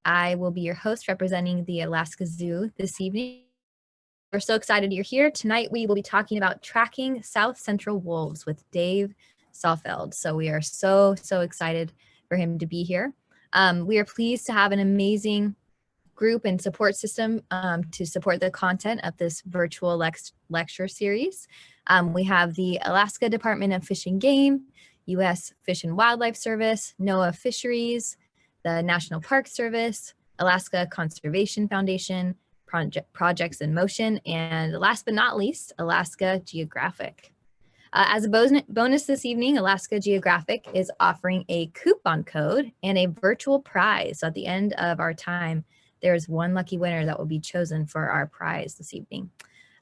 I will be your host representing the Alaska Zoo this evening. We're so excited you're here. Tonight we will be talking about tracking Southcentral wolves with Dave Saalfeld. So we are so excited for him to be here. We are pleased to have an amazing group and support system to support the content of this virtual lecture series. We have the Alaska Department of Fish and Game, U.S. Fish and Wildlife Service, NOAA Fisheries, the National Park Service, Alaska Conservation Foundation, Projects in Motion, and last but not least, Alaska Geographic. As a bonus this evening, Alaska Geographic is offering a coupon code and a virtual prize. So at the end of our time, there's one lucky winner that will be chosen for our prize this evening.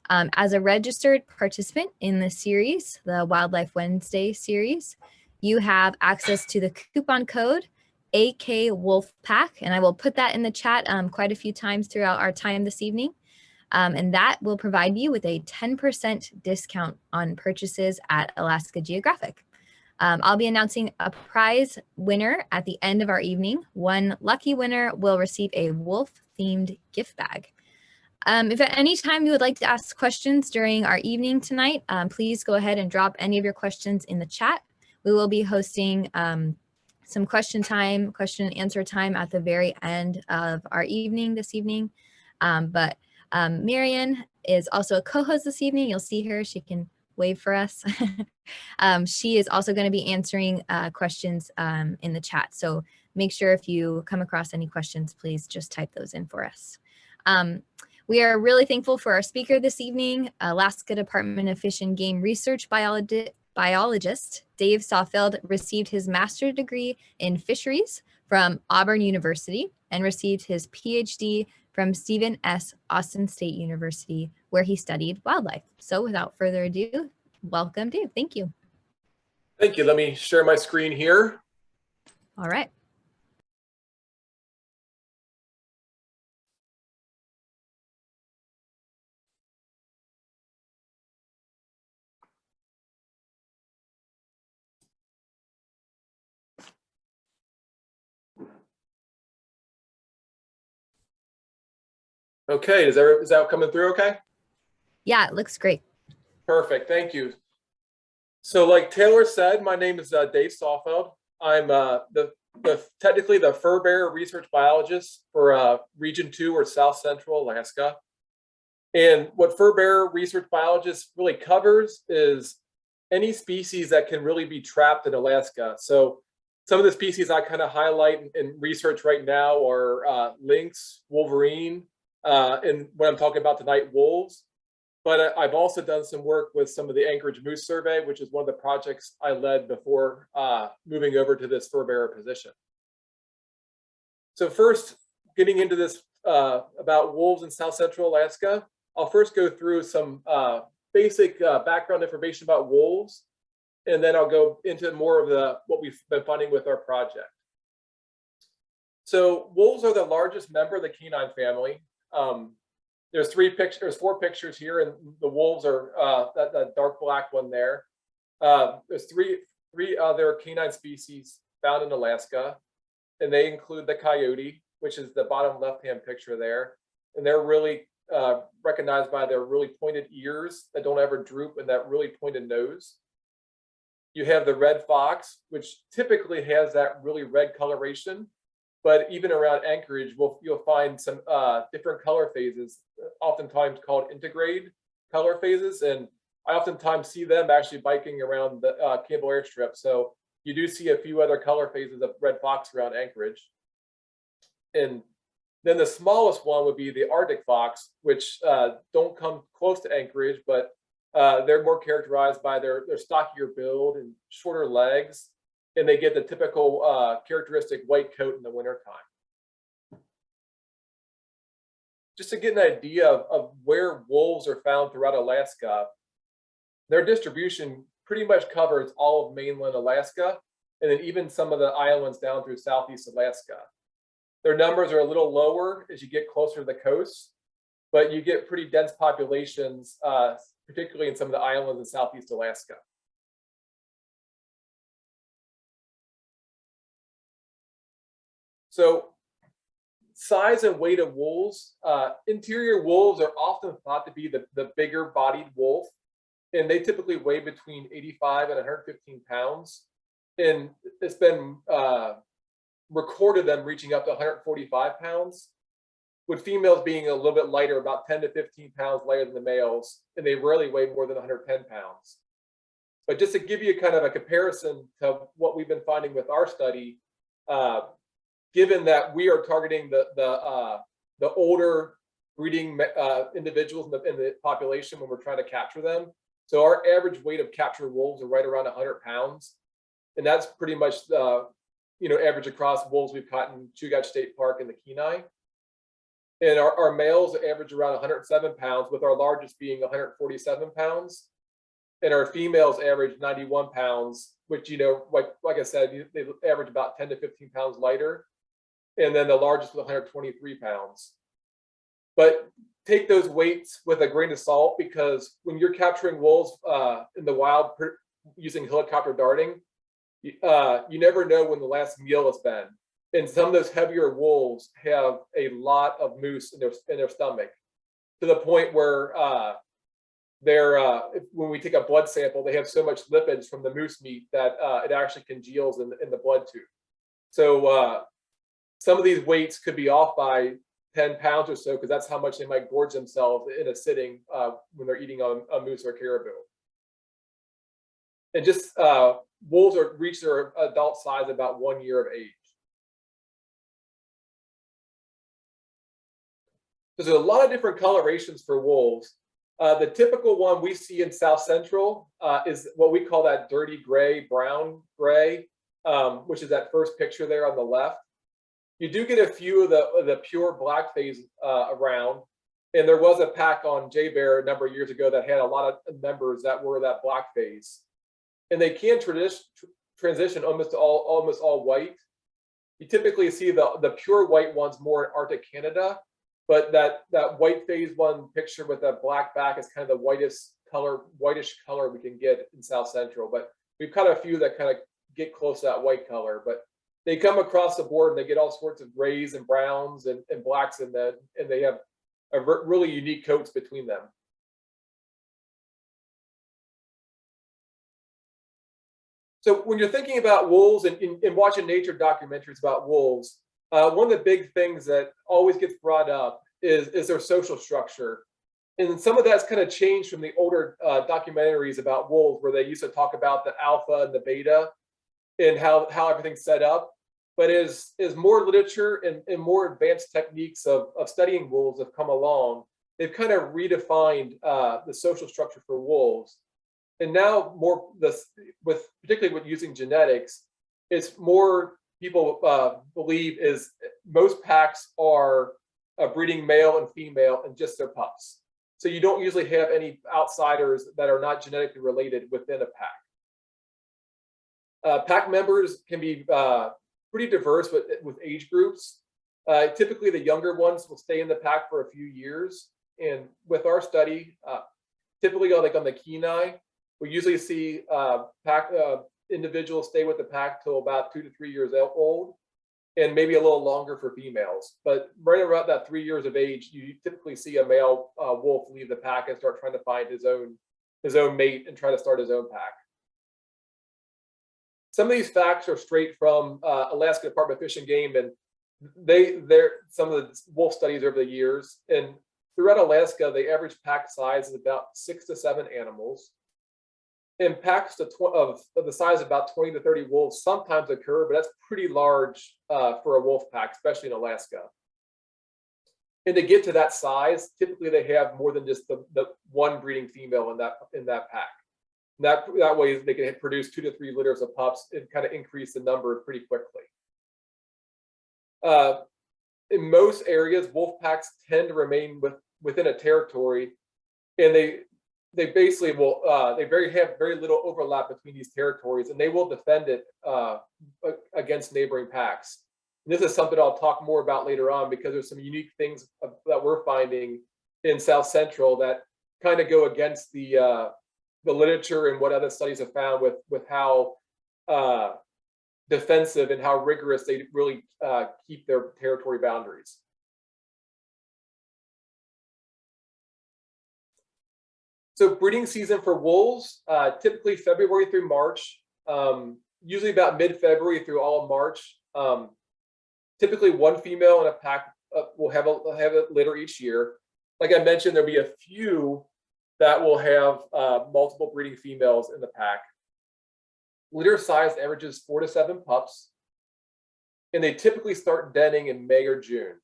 As a registered participant in the series, the Wildlife Wednesday series, you have access to the coupon code AK Wolf Pack, and I will put that in the chat quite a few times throughout our time this evening. And that will provide you with a 10% discount on purchases at Alaska Geographic. I'll be announcing a prize winner at the end of our evening. One lucky winner will receive a wolf-themed gift bag. If at any time you would like to ask questions during our evening tonight, please go ahead and drop any of your questions in the chat. We will be hosting some question and answer time at the very end of our evening this evening. Marian is also a co-host this evening. You'll see her, she can wave for us. She is also going to be answering questions in the chat. So make sure if you come across any questions, please just type those in for us. We are really thankful for our speaker this evening, Alaska Department of Fish and Game Research Biologist Dave Saalfeld received his master's degree in fisheries from Auburn University and received his PhD from Stephen S. Austin State University, where he studied wildlife. So without further ado, welcome, Dave. Thank you. Thank you. Let me share my screen here. All right. Okay, is that coming through okay? Yeah, it looks great. Perfect, thank you. So like Taylor said, my name is Dave Saalfeld. I'm technically the fur bearer research biologist for Region 2 or South Central Alaska. And what fur bearer research biologist really covers is any species that can really be trapped in Alaska. So some of the species I kind of highlight in research right now are lynx, wolverine, and what I'm talking about tonight, wolves. But I've also done some work with some of the Anchorage Moose Survey, which is one of the projects I led before moving over to this fur bearer position. So first, getting into this about wolves in South Central Alaska, I'll first go through some basic background information about wolves, and then I'll go into more of what we've been finding with our project. So wolves are the largest member of the canine family. There's four pictures here, and the wolves are that dark black one there. There's three other canine species found in Alaska, and they include the coyote, which is the bottom left-hand picture there, and they're really recognized by their really pointed ears that don't ever droop and that really pointed nose. You have the red fox, which typically has that really red coloration. But even around Anchorage, you'll find some different color phases, oftentimes called intergrade color phases. And I oftentimes see them actually biking around the Campbell Airstrip. So you do see a few other color phases of red fox around Anchorage. And then the smallest one would be the Arctic fox, which don't come close to Anchorage, but they're more characterized by their stockier build and shorter legs. And they get the typical characteristic white coat in the wintertime. Just to get an idea of where wolves are found throughout Alaska, their distribution pretty much covers all of mainland Alaska, and then even some of the islands down through southeast Alaska. Their numbers are a little lower as you get closer to the coast, but you get pretty dense populations, particularly in some of the islands in southeast Alaska. So size and weight of wolves, interior wolves are often thought to be the bigger bodied wolf, and they typically weigh between 85 and 115 pounds. And it's been recorded them reaching up to 145 pounds, with females being a little bit lighter, about 10 to 15 pounds lighter than the males, and they rarely weigh more than 110 pounds. But just to give you kind of a comparison to what we've been finding with our study, given that we are targeting the older breeding individuals in the population when we're trying to capture them, so our average weight of captured wolves are right around 100 pounds, and that's pretty much average across wolves we've caught in Chugach State Park and the Kenai. And our males average around 107 pounds, with our largest being 147 pounds. And our females average 91 pounds, which, like I said, they average about 10 to 15 pounds lighter. And then the largest was 123 pounds. But take those weights with a grain of salt, because when you're capturing wolves in the wild using helicopter darting, you never know when the last meal has been. And some of those heavier wolves have a lot of moose in their stomach, to the point where when we take a blood sample, they have so much lipids from the moose meat that it actually congeals in the blood tube. So some of these weights could be off by 10 pounds or so, because that's how much they might gorge themselves in a sitting when they're eating a moose or caribou. And just wolves reach their adult size about 1 year of age. There's a lot of different colorations for wolves. The typical one we see in Southcentral is what we call that dirty gray, brown gray, which is that first picture there on the left. You do get a few of the pure black phase around, and there was a pack on J-Bear a number of years ago that had a lot of members that were that black phase, and they can transition almost all white. You typically see the pure white ones more in Arctic Canada. But that white phase one picture with that black back is kind of the whitish color we can get in Southcentral. But we've caught a few that kind of get close to that white color. But they come across the board and they get all sorts of grays and browns and blacks in them, and they have really unique coats between them. So when you're thinking about wolves and watching nature documentaries about wolves, one of the big things that always gets brought up is their social structure. And some of that's kind of changed from the older documentaries about wolves, where they used to talk about the alpha and the beta and how everything's set up. But as more literature and more advanced techniques of studying wolves have come along, they've kind of redefined the social structure for wolves. And now particularly with using genetics, it's more people believe is most packs are breeding male and female and just their pups. So you don't usually have any outsiders that are not genetically related within a pack. Pack members can be pretty diverse with age groups. Typically the younger ones will stay in the pack for a few years. And with our study, typically like on the Kenai, we usually see pack individuals stay with the pack till about 2 to 3 years old, and maybe a little longer for females. But right around that 3 years of age, you typically see a male wolf leave the pack and start trying to find his own mate and try to start his own pack. Some of these facts are straight from Alaska Department of Fish and Game, and they're some of the wolf studies over the years. And throughout Alaska, the average pack size is about 6 to 7 animals. And packs of the size of about 20 to 30 wolves sometimes occur, but that's pretty large for a wolf pack, especially in Alaska. And to get to that size, typically they have more than just the one breeding female in that pack. And that way they can produce 2 to 3 litters of pups and kind of increase the number pretty quickly. In most areas, wolf packs tend to remain within a territory, and they basically will have very little overlap between these territories, and they will defend it against neighboring packs. And this is something I'll talk more about later on, because there's some unique things that we're finding in Southcentral that kind of go against the literature and what other studies have found with how defensive and how rigorous they really keep their territory boundaries. So breeding season for wolves, typically February through March, usually about mid-February through all of March. Typically one female in a pack will have a litter each year. Like I mentioned, there'll be a few that will have multiple breeding females in the pack. Litter size averages 4 to 7 pups, and they typically start denning in May or June.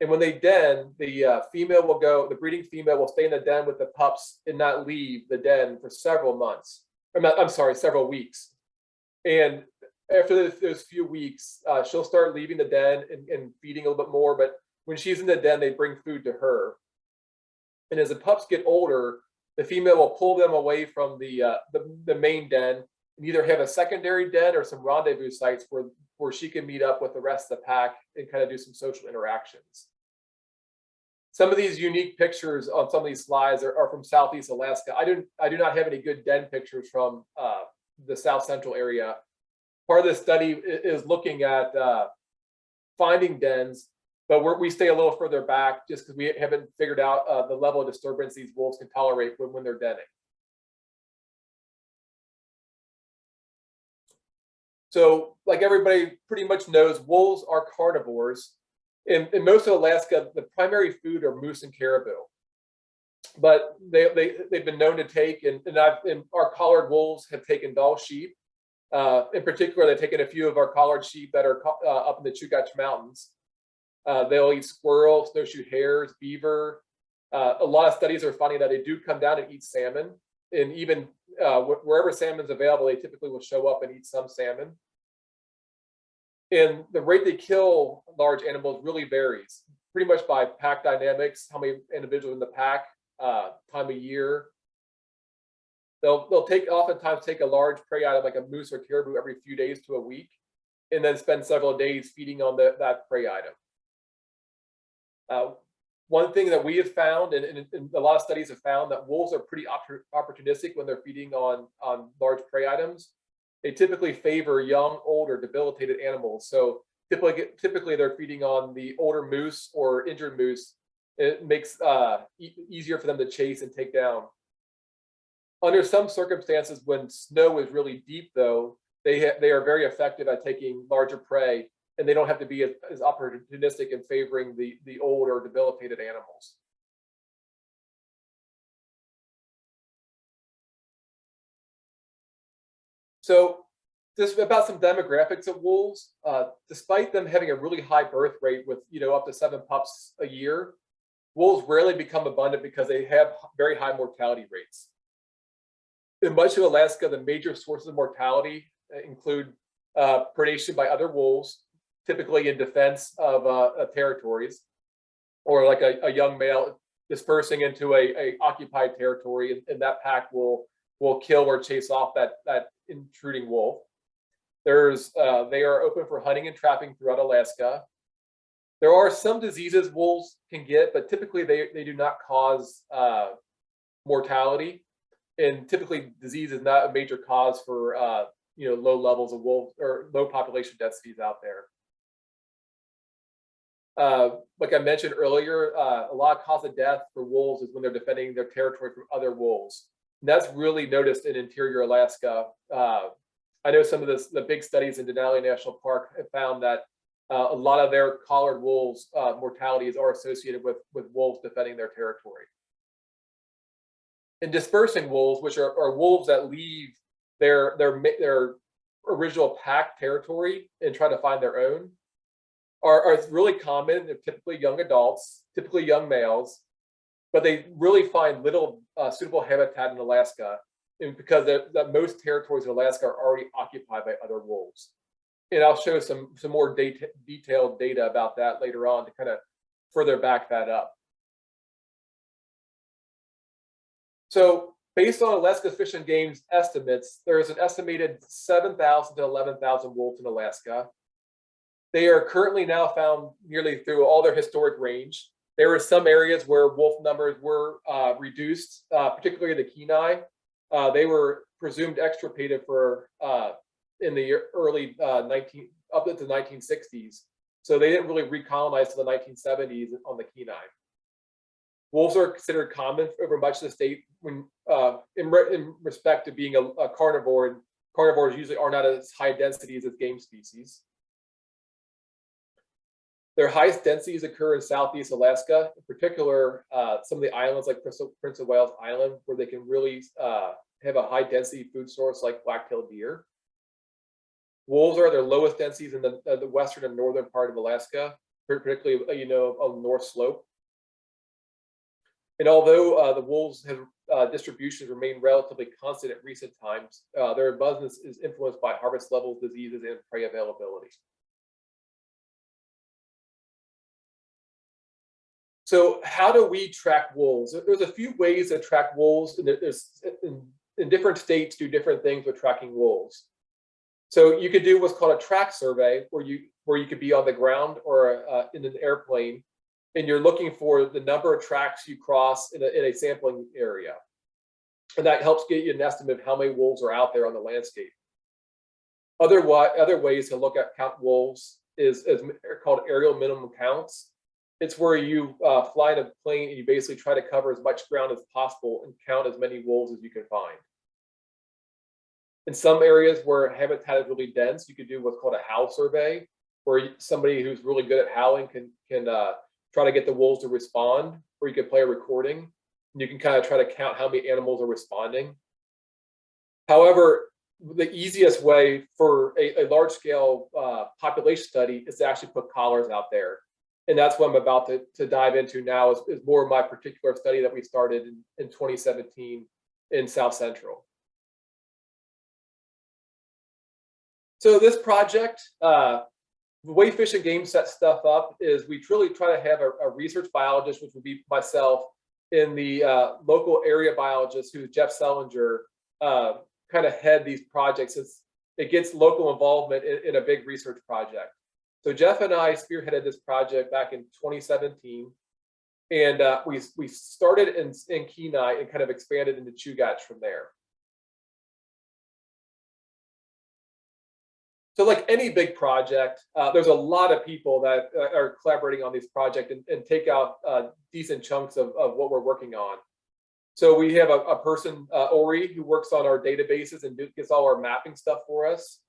And when they den, the breeding female will stay in the den with the pups and not leave the den for several months. I'm sorry, several weeks. And after those few weeks, she'll start leaving the den and feeding a little bit more. But when she's in the den, they bring food to her. And as the pups get older, the female will pull them away from the main den and either have a secondary den or some rendezvous sites where she can meet up with the rest of the pack and kind of do some social interactions. Some of these unique pictures on some of these slides are from Southeast Alaska. I do not have any good den pictures from the South Central area. Part of this study is looking at finding dens, but we stay a little further back just because we haven't figured out the level of disturbance these wolves can tolerate when they're denning. So like everybody pretty much knows, wolves are carnivores. In most of Alaska, the primary food are moose and caribou. But they've been known to take, and our collared wolves have taken Dall sheep. In particular, they've taken a few of our collared sheep that are up in the Chugach Mountains. They'll eat squirrel, snowshoe hares, beaver. A lot of studies are finding that they do come down and eat salmon. And even wherever salmon's available, they typically will show up and eat some salmon. And the rate they kill large animals really varies, pretty much by pack dynamics, how many individuals in the pack, time of year. They'll oftentimes take a large prey item like a moose or caribou every few days to a week, and then spend several days feeding on that prey item. One thing that we have found, and a lot of studies have found, that wolves are pretty opportunistic when they're feeding on large prey items. They typically favor young, old, or debilitated animals. So typically they're feeding on the older moose or injured moose. It makes easier for them to chase and take down. Under some circumstances, when snow is really deep, though, they are very effective at taking larger prey, and they don't have to be as opportunistic in favoring the old or debilitated animals. So just about some demographics of wolves. Despite them having a really high birth rate with up to 7 pups a year, wolves rarely become abundant because they have very high mortality rates. In much of Alaska, the major sources of mortality include predation by other wolves, typically in defense of territories, or like a young male dispersing into a occupied territory, and that pack will kill or chase off that intruding wolf. They are open for hunting and trapping throughout Alaska. There are some diseases wolves can get, but typically they do not cause mortality, and typically disease is not a major cause for low levels of wolves or low population densities out there. Like I mentioned earlier, a lot of cause of death for wolves is when they're defending their territory from other wolves. And that's really noticed in interior Alaska. I know some of the big studies in Denali National Park have found that a lot of their collared wolves' mortalities are associated with wolves defending their territory. And dispersing wolves, which are wolves that leave their original pack territory and try to find their own, are really common. They're typically young adults, typically young males, but they really find little suitable habitat in Alaska, and because that most territories in Alaska are already occupied by other wolves. And I'll show some more detailed data about that later on to kind of further back that up. So based on Alaska Fish and Game's estimates, there's an estimated 7,000 to 11,000 wolves in Alaska. They are currently now found nearly through all their historic range. There were some areas where wolf numbers were reduced, particularly the Kenai. They were presumed extirpated in the early up into the 1960s. So they didn't really recolonize to the 1970s on the Kenai. Wolves are considered common over much of the state when, in respect to being a carnivore, and carnivores usually are not as high densities as game species. Their highest densities occur in Southeast Alaska, in particular, some of the islands like Prince of Wales Island, where they can really have a high density food source like black-tailed deer. Wolves are their lowest densities in the western and northern part of Alaska, particularly, on the North Slope. And although the wolves have distributions remained relatively constant at recent times, their abundance is influenced by harvest levels, diseases, and prey availability. So how do we track wolves? There's a few ways to track wolves, and there's in different states do different things with tracking wolves. So you could do what's called a track survey, where you could be on the ground or in an airplane, and you're looking for the number of tracks you cross in a sampling area, and that helps get you an estimate of how many wolves are out there on the landscape. Other ways to count wolves is called aerial minimum counts. It's where you fly in a plane and you basically try to cover as much ground as possible and count as many wolves as you can find. In some areas where habitat is really dense, you could do what's called a howl survey, where somebody who's really good at howling can try to get the wolves to respond, or you could play a recording and you can kind of try to count how many animals are responding. However, the easiest way for a large-scale population study is to actually put collars out there. And that's what I'm about to dive into now, is more of my particular study that we started in 2017 in Southcentral. So this project, the way Fish and Game sets stuff up is we truly try to have a research biologist, which would be myself, and the local area biologist, who's Jeff Sellinger, kind of head these projects. It gets local involvement in a big research project. So Jeff and I spearheaded this project back in 2017, and we started in Kenai and kind of expanded into Chugach from there. So like any big project, there's a lot of people that are collaborating on this project and take out decent chunks of what we're working on. So we have a person, Ori, who works on our databases and gets all our mapping stuff for us.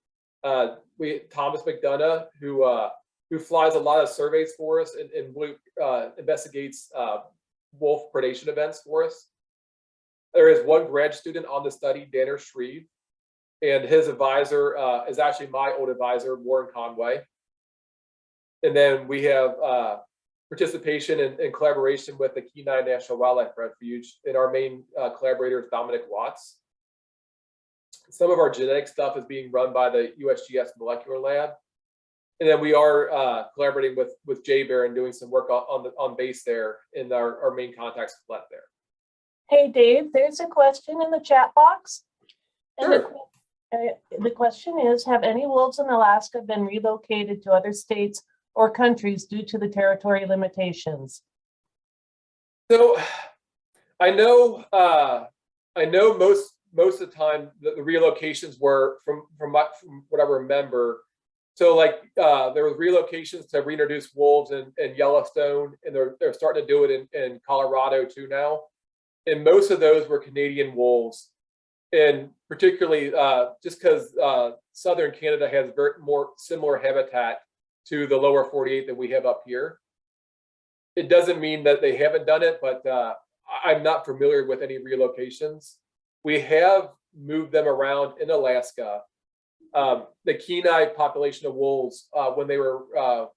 Thomas McDonough, who flies a lot of surveys for us and investigates wolf predation events for us. There is one grad student on the study, Danner Shreve, and his advisor is actually my old advisor, Warren Conway. And then we have participation and collaboration with the Kenai National Wildlife Refuge, and our main collaborator is Dominic Watts. Some of our genetic stuff is being run by the USGS Molecular Lab. And then we are collaborating with Jay Bear and doing some work on base there in our main contacts Colette there. Hey, Dave, there's a question in the chat box. And Sure. the question is, have any wolves in Alaska been relocated to other states or countries due to the territory limitations? So I know most of the time the relocations were from what I remember. So like there was relocations to reintroduce wolves in Yellowstone, and they're starting to do it in Colorado too now. And most of those were Canadian wolves, and particularly just because southern Canada has more similar habitat to the lower 48 that we have up here. It doesn't mean that they haven't done it, but I'm not familiar with any relocations. We have moved them around in Alaska. The Kenai population of wolves, when they were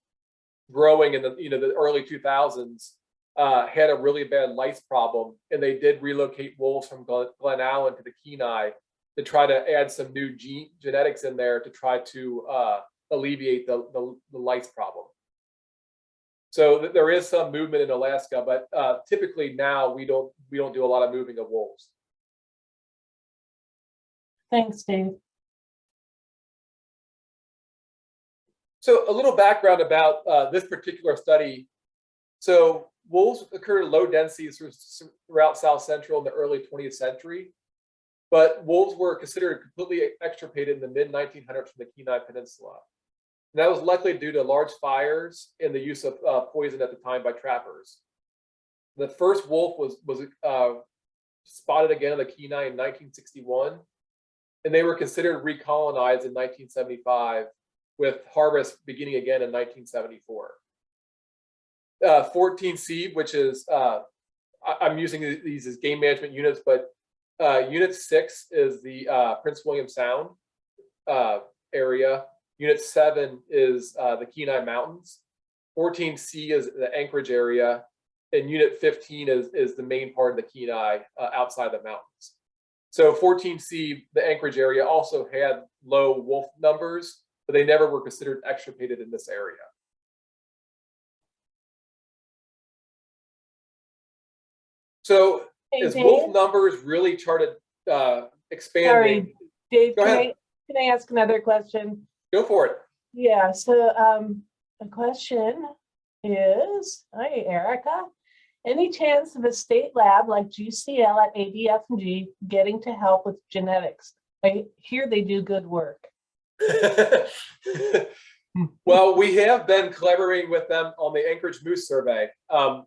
growing in the early 2000s, had a really bad lice problem, and they did relocate wolves from Glen Allen to the Kenai to try to add some new genetics in there to try to alleviate the lice problem. So there is some movement in Alaska, but typically now we don't do a lot of moving of wolves. Thanks, Dave. So a little background about this particular study. So wolves occurred in low densities throughout Southcentral in the early 20th century, but wolves were considered completely extirpated in the mid-1900s from the Kenai Peninsula. And that was likely due to large fires and the use of poison at the time by trappers. The first wolf was spotted again on the Kenai in 1961, and they were considered recolonized in 1975, with harvest beginning again in 1974. 14C, which is, I'm using these as game management units, but Unit 6 is the Prince William Sound area. Unit 7 is the Kenai Mountains. 14C is the Anchorage area, and Unit 15 is the main part of the Kenai outside the mountains. So 14C, the Anchorage area, also had low wolf numbers, but they never were considered extirpated in this area. So Hey, as Dave? wolf numbers really started expanding. Sorry, Dave, Go ahead. can I ask another question? Go for it. Yeah, so the question is, hi, Erica. Any chance of a state lab like GCL at ADF&G getting to help with genetics? I hear they do good work. Well, we have been collaborating with them on the Anchorage Moose Survey.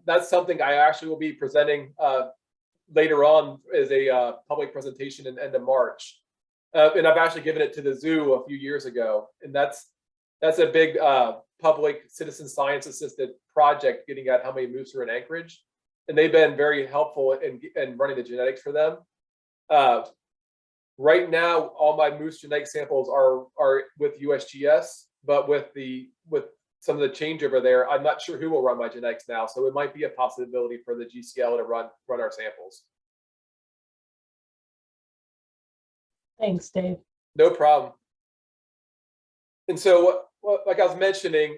That's something I actually will be presenting later on as a public presentation in end of March. And I've actually given it to the zoo a few years ago. And that's a big public citizen science assisted project getting at how many moose are in Anchorage. And they've been very helpful in running the genetics for them. Right now, all my moose genetic samples are with USGS, but with some of the changeover there, I'm not sure who will run my genetics now. So it might be a possibility for the GCL to run our samples. Thanks, Dave. No problem. And so, like I was mentioning,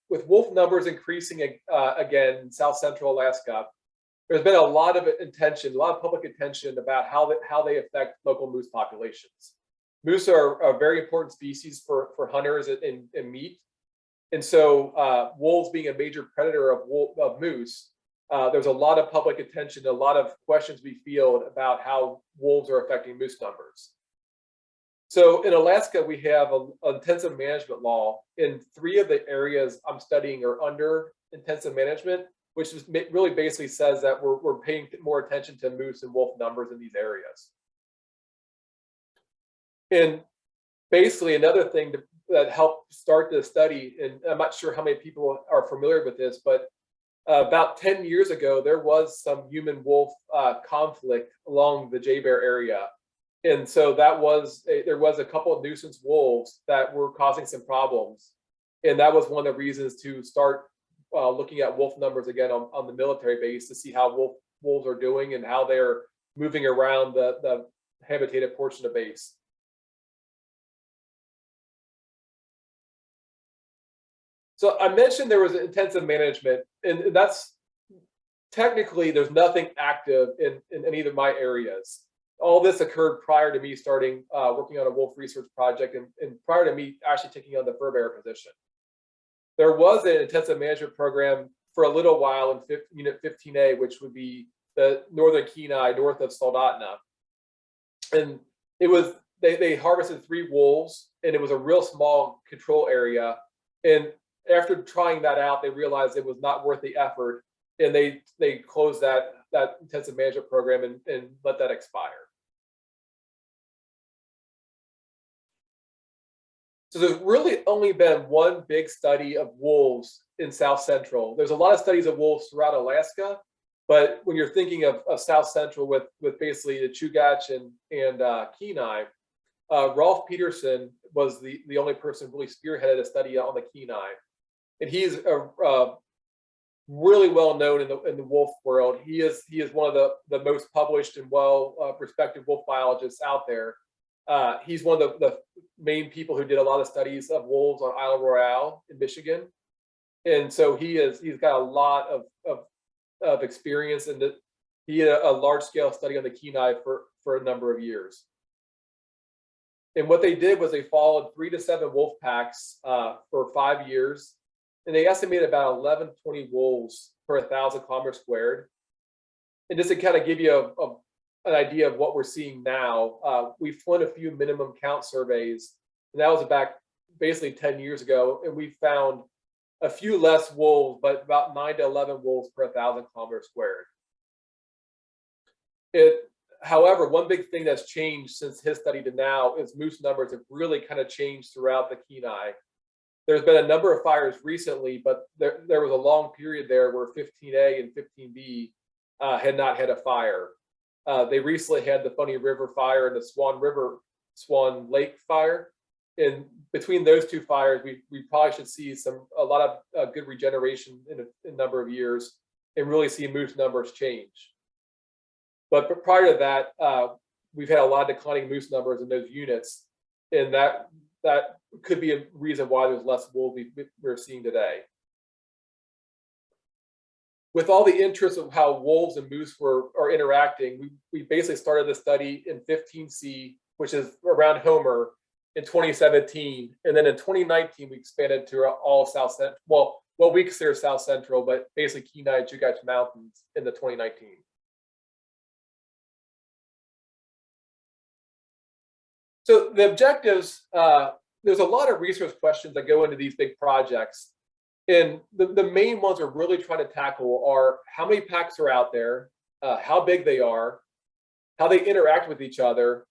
with wolf numbers increasing again in South Central Alaska, there's been a lot of attention, a lot of public attention about how they affect local moose populations. Moose are a very important species for hunters and meat. And so wolves being a major predator of moose, there's a lot of public attention, a lot of questions we field about how wolves are affecting moose numbers. So in Alaska, we have an intensive management law, and 3 of the areas I'm studying are under intensive management, which is really basically says that we're paying more attention to moose and wolf numbers in these areas. And basically another thing that helped start this study, and I'm not sure how many people are familiar with this, but about 10 years ago, there was some human-wolf conflict along the J-Bear area. And so there was a couple of nuisance wolves that were causing some problems. And that was one of the reasons to start looking at wolf numbers again on the military base to see how wolves are doing and how they're moving around the habitated portion of base. So I mentioned there was intensive management, and that's technically there's nothing active in any of my areas. All this occurred prior to me starting working on a wolf research project and prior to me actually taking on the fur bearer position. There was an intensive management program for a little while in Unit 15A, which would be the northern Kenai north of Soldotna. And it was, they harvested 3 wolves, and it was a real small control area. And after trying that out, they realized it was not worth the effort, and they closed that intensive management program and let that expire. So there's really only been one big study of wolves in South Central. There's a lot of studies of wolves throughout Alaska, but when you're thinking of South Central with basically the Chugach and Kenai, Rolf Peterson was the only person really spearheaded a study on the Kenai. And he's really well known in the wolf world. He is one of the most published and well respected wolf biologists out there. He's one of the main people who did a lot of studies of wolves on Isle Royale in Michigan, and so he's got a lot of experience, and he had a large scale study on the Kenai for a number of years. And what they did was they followed 3 to 7 wolf packs for 5 years, and they estimated about 11-20 wolves per 1,000 kilometers squared. And just to kind of give you an idea of what we're seeing now, we've flown a few minimum count surveys, and that was back basically 10 years ago, and we found a few less wolves, but about 9 to 11 wolves per 1,000 kilometers squared. However, one big thing that's changed since his study to now is moose numbers have really kind of changed throughout the Kenai. There's been a number of fires recently, but there was a long period there where 15A and 15B had not had a fire. They recently had the Funny River fire and the Swan Lake fire. And between those two fires, we probably should see a lot of good regeneration in a number of years and really see moose numbers change. But prior to that, we've had a lot of declining moose numbers in those units, and that could be a reason why there's less wolves we're seeing today. With all the interest of how wolves and moose are interacting, we basically started the study in 15C, which is around Homer, in 2017, and then in 2019 we expanded to all South Central. Well, what we consider South Central, but basically Kenai and Chugach Mountains in the 2019. So the objectives, there's a lot of research questions that go into these big projects. And the main ones we're really trying to tackle are how many packs are out there, how big they are, how they interact with each other.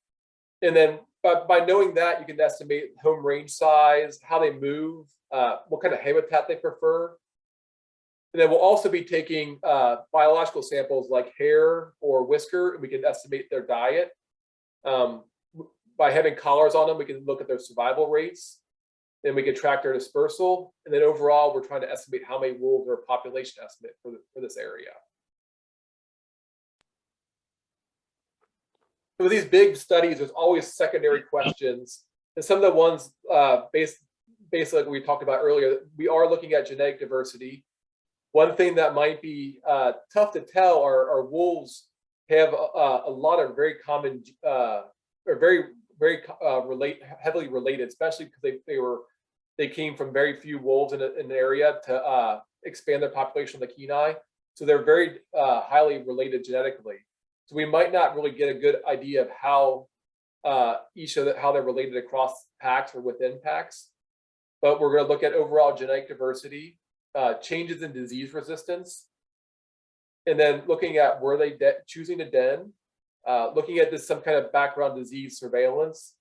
And then by knowing that, you can estimate home range size, how they move, what kind of habitat they prefer. And then we'll also be taking biological samples like hair or whisker, and we can estimate their diet. By having collars on them, we can look at their survival rates. Then we can track their dispersal. And then overall, we're trying to estimate how many wolves are a population estimate for this area. So with these big studies, there's always secondary questions. And some of the ones basically like we talked about earlier, we are looking at genetic diversity. One thing that might be tough to tell are wolves have a lot of very common or very heavily related, especially because they came from very few wolves in an area to expand their population of the Kenai. So they're very highly related genetically. So we might not really get a good idea of how how they're related across packs or within packs. But we're going to look at overall genetic diversity, changes in disease resistance, and then looking at were they choosing to den, looking at some kind of background disease surveillance,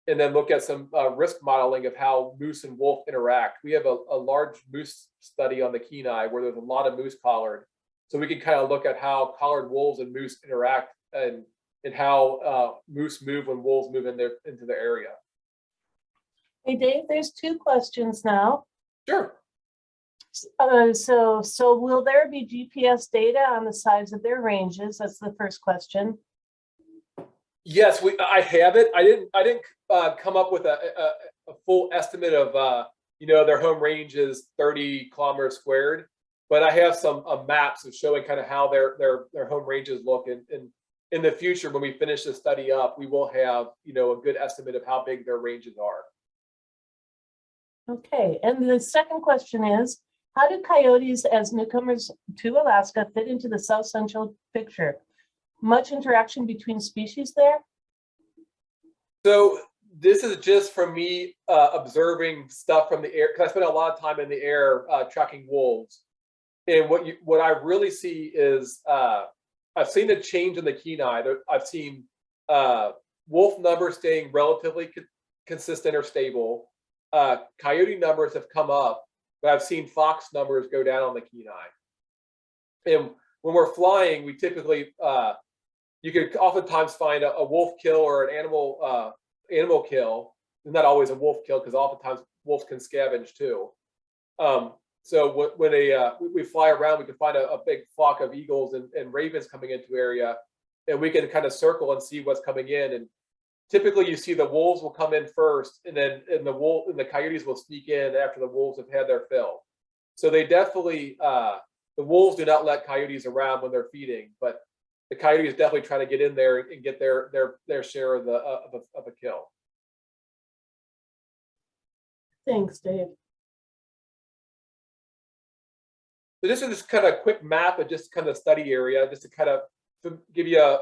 and then look at some risk modeling of how moose and wolf interact. We have a large moose study on the Kenai where there's a lot of moose collared. So we can kind of look at how collared wolves and moose interact and how moose move when wolves move into the area. Hey, Dave, there's two questions now. Sure. So will there be GPS data on the size of their ranges? That's the first question. Yes, I have it. I didn't come up with a full estimate of their home range is 30 kilometers squared, but I have some maps of showing kind of how their home ranges look. And in the future, when we finish the study up, we will have a good estimate of how big their ranges are. Okay, and the second question is, how do coyotes as newcomers to Alaska fit into the South Central picture? Much interaction between species there? So this is just from me observing stuff from the air, because I spent a lot of time in the air tracking wolves. And what I really see is I've seen a change in the Kenai. I've seen wolf numbers staying relatively consistent or stable. Coyote numbers have come up, but I've seen fox numbers go down on the Kenai. And when we're flying, we typically you could oftentimes find a wolf kill or an animal kill. It's not always a wolf kill because oftentimes wolves can scavenge too. So when we fly around, we can find a big flock of eagles and ravens coming into area, and we can kind of circle and see what's coming in. And typically, you see the wolves will come in first, and then the coyotes will sneak in after the wolves have had their fill. So they definitely the wolves do not let coyotes around when they're feeding, but the coyotes definitely try to get in there and get their share of a kill. Thanks, Dave. So this is just kind of a quick map of just kind of study area, just to kind of give you a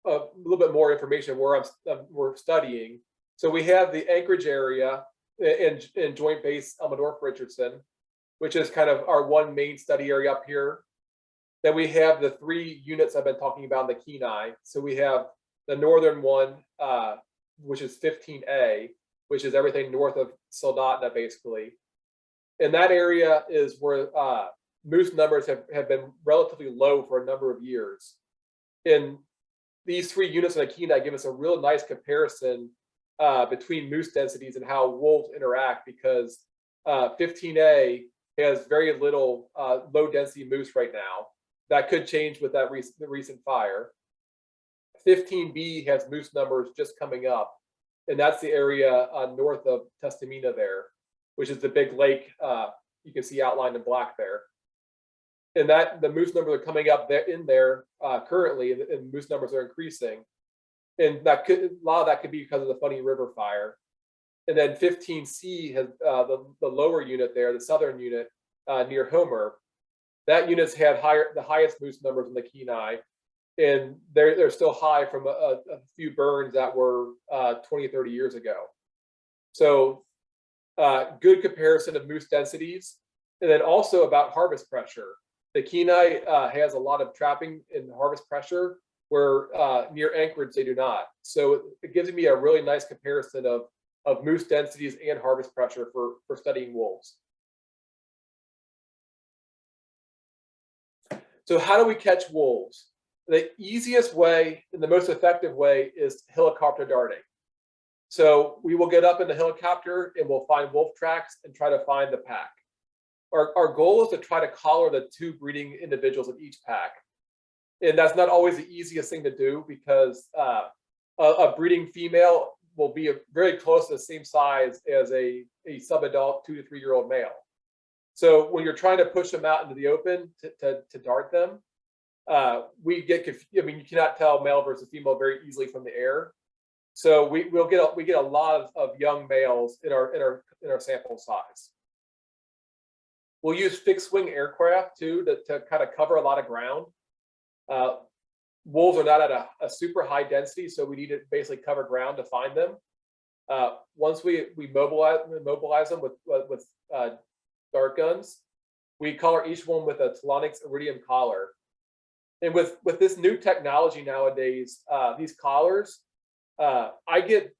little bit more information where we're studying. So we have the Anchorage area in Joint Base Elmendorf Richardson. which is kind of our one main study area up here. Then we have the 3 units I've been talking about in the Kenai. So we have the northern one, which is 15A, which is everything north of Soldotna, basically. And that area is where moose numbers have been relatively low for a number of years. And these 3 units in the Kenai give us a real nice comparison between moose densities and how wolves interact, because 15A has very little low density moose right now. That could change with that recent fire. 15B has moose numbers just coming up, and that's the area north of Testamina there, which is the big lake you can see outlined in black there. And that the moose numbers are coming up there currently, and moose numbers are increasing. And that a lot of that could be because of the Funny River fire. And then 15C has the lower unit there, the southern unit near Homer. That unit's had the highest moose numbers in the Kenai, and they're still high from a few burns that were 20, 30 years ago. So good comparison of moose densities, and then also about harvest pressure. The Kenai has a lot of trapping and harvest pressure, where near Anchorage they do not. So it gives me a really nice comparison of moose densities and harvest pressure for studying wolves. So how do we catch wolves? The easiest way and the most effective way is helicopter darting. So we will get up in the helicopter and we'll find wolf tracks and try to find the pack. Our goal is to try to collar the 2 breeding individuals of each pack. And that's not always the easiest thing to do, because a breeding female will be very close to the same size as a subadult 2 to 3 year old male. So when you're trying to push them out into the open to dart them, we get confused. I mean, you cannot tell male versus female very easily from the air. So we get a lot of young males in our sample size. We'll use fixed wing aircraft too to kind of cover a lot of ground. Wolves are not at a super high density, so we need to basically cover ground to find them. Once we mobilize them with dart guns, we collar each one with a Telonics iridium collar. And with this new technology nowadays, these collars, I get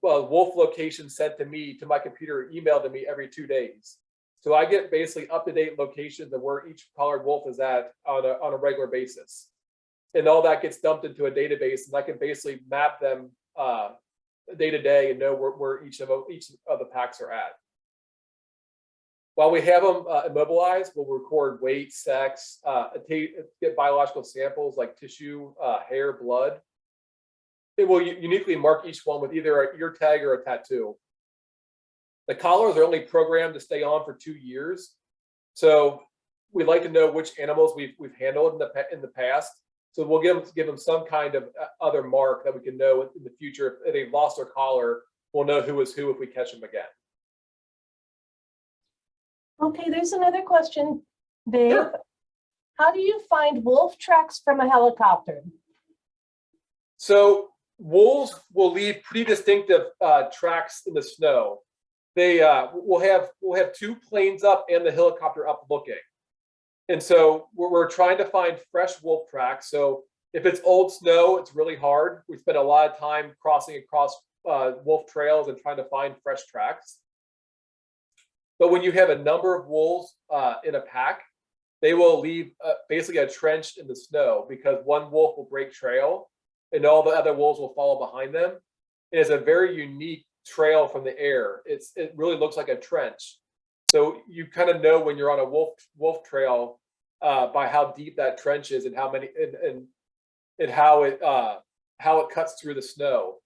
wolf locations sent to me, to my computer, emailed to me every 2 days. So I get basically up-to-date locations of where each collared wolf is at on a regular basis. And all that gets dumped into a database, and I can basically map them day to day and know where each of the packs are at. While we have them immobilized, we'll record weight, sex, get biological samples like tissue, hair, blood. It will uniquely mark each one with either an ear tag or a tattoo. The collars are only programmed to stay on for 2 years, so we'd like to know which animals we've handled in the past. So we'll give them some kind of other mark that we can know in the future. If they've lost their collar, we'll know who is who if we catch them again. Okay, there's another question, Dave. Sure. How do you find wolf tracks from a helicopter? So wolves will leave pretty distinctive tracks in the snow. They we'll have 2 planes up and the helicopter up looking. And so we're trying to find fresh wolf tracks. So if it's old snow, it's really hard. We spend a lot of time crossing across wolf trails and trying to find fresh tracks. But when you have a number of wolves in a pack, they will leave basically a trench in the snow, because one wolf will break trail and all the other wolves will follow behind them. And it's a very unique trail from the air. It really looks like a trench. So you kind of know when you're on a wolf trail by how deep that trench is and how many and how it cuts through the snow.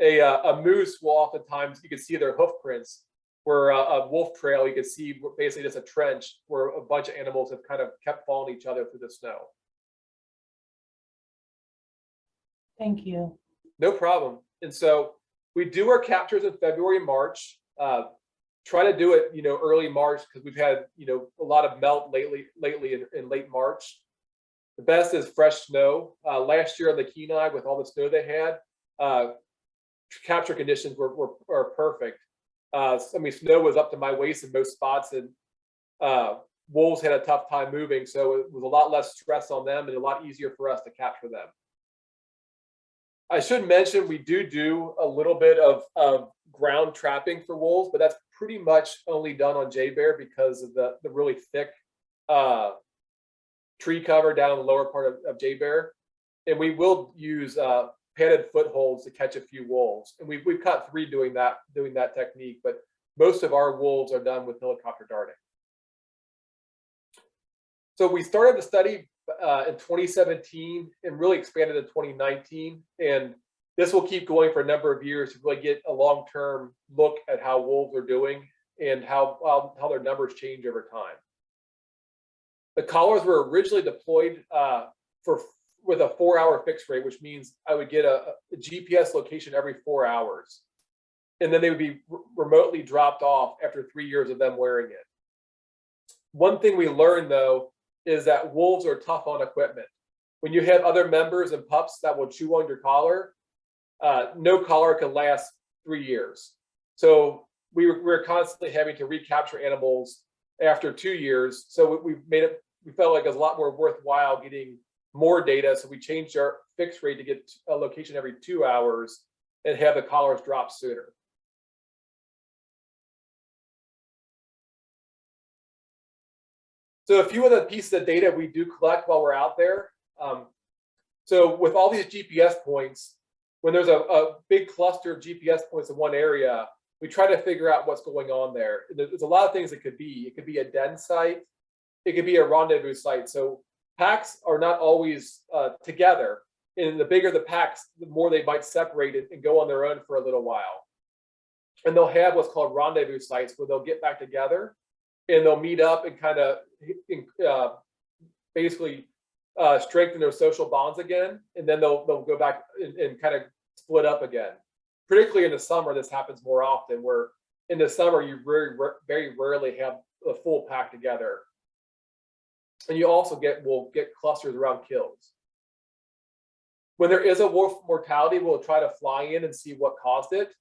A moose will oftentimes, you can see their hoof prints, where a wolf trail, you can see basically just a trench where a bunch of animals have kind of kept following each other through the snow. Thank you. No problem. And so we do our captures in February, March. Try to do it, early March, because we've had, a lot of melt lately in late March. The best is fresh snow. Last year on the Kenai, with all the snow they had, capture conditions were perfect. Snow was up to my waist in most spots, and wolves had a tough time moving, so it was a lot less stress on them and a lot easier for us to capture them. I should mention we do a little bit of ground trapping for wolves, but that's pretty much only done on jay bear because of the really thick tree cover down in the lower part of jay bear. And we will use padded footholds to catch a few wolves. And we've caught 3 doing that technique, but most of our wolves are done with helicopter darting. So we started the study in 2017 and really expanded in 2019. And this will keep going for a number of years to really get a long-term look at how wolves are doing and how their numbers change over time. The collars were originally deployed with a 4-hour fixed rate, which means I would get a GPS location every 4 hours. And then they would be remotely dropped off after 3 years of them wearing it. One thing we learned, though, is that wolves are tough on equipment. When you have other members and pups that will chew on your collar, no collar can last 3 years. So we were constantly having to recapture animals after 2 years. So we felt like it was a lot more worthwhile getting more data. So we changed our fixed rate to get a location every 2 hours and have the collars drop sooner. So a few of the pieces of data we do collect while we're out there. So with all these GPS points, when there's a big cluster of GPS points in one area, we try to figure out what's going on there. There's a lot of things it could be. It could be a den site. It could be a rendezvous site. So packs are not always together. And the bigger the packs, the more they might separate it and go on their own for a little while. And they'll have what's called rendezvous sites where they'll get back together and they'll meet up and kind of basically strengthen their social bonds again. And then they'll go back and kind of split up again. Particularly in the summer, this happens more often, where in the summer, you very rarely have the full pack together. And you also will get clusters around kills. When there is a wolf mortality, we'll try to fly in and see what caused it.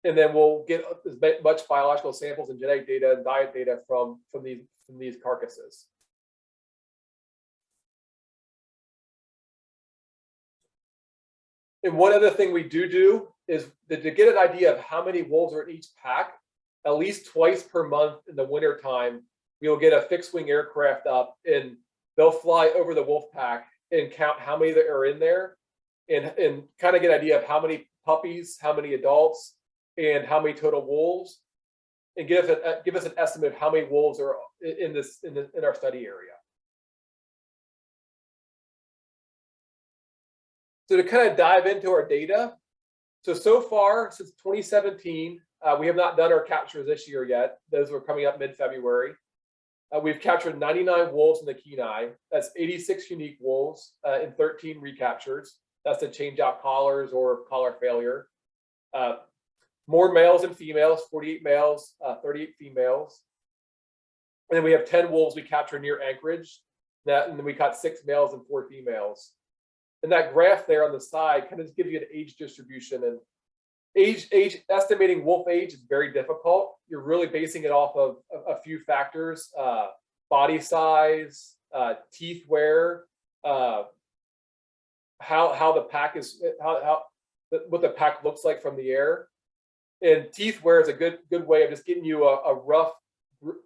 And then we'll get as much biological samples and genetic data and diet data from these carcasses. And one other thing we do is to get an idea of how many wolves are in each pack, at least twice per month in the winter time, we will get a fixed wing aircraft up and they'll fly over the wolf pack and count how many there are in there and kind of get an idea of how many puppies, how many adults, and how many total wolves, and give us an estimate of how many wolves are in our study area. So to kind of dive into our data, so far since 2017, we have not done our captures this year yet. Those were coming up mid-February. We've captured 99 wolves in the Kenai. That's 86 unique wolves and 13 recaptures. That's to change out collars or collar failure. More males and females, 48 males, 38 females. And then we have 10 wolves we captured near Anchorage. And then we caught 6 males and 4 females. And that graph there on the side kind of gives you an age distribution. And estimating wolf age is very difficult. You're really basing it off of a few factors: body size, teeth wear, how the pack is, what the pack looks like from the air. And teeth wear is a good way of just getting you a rough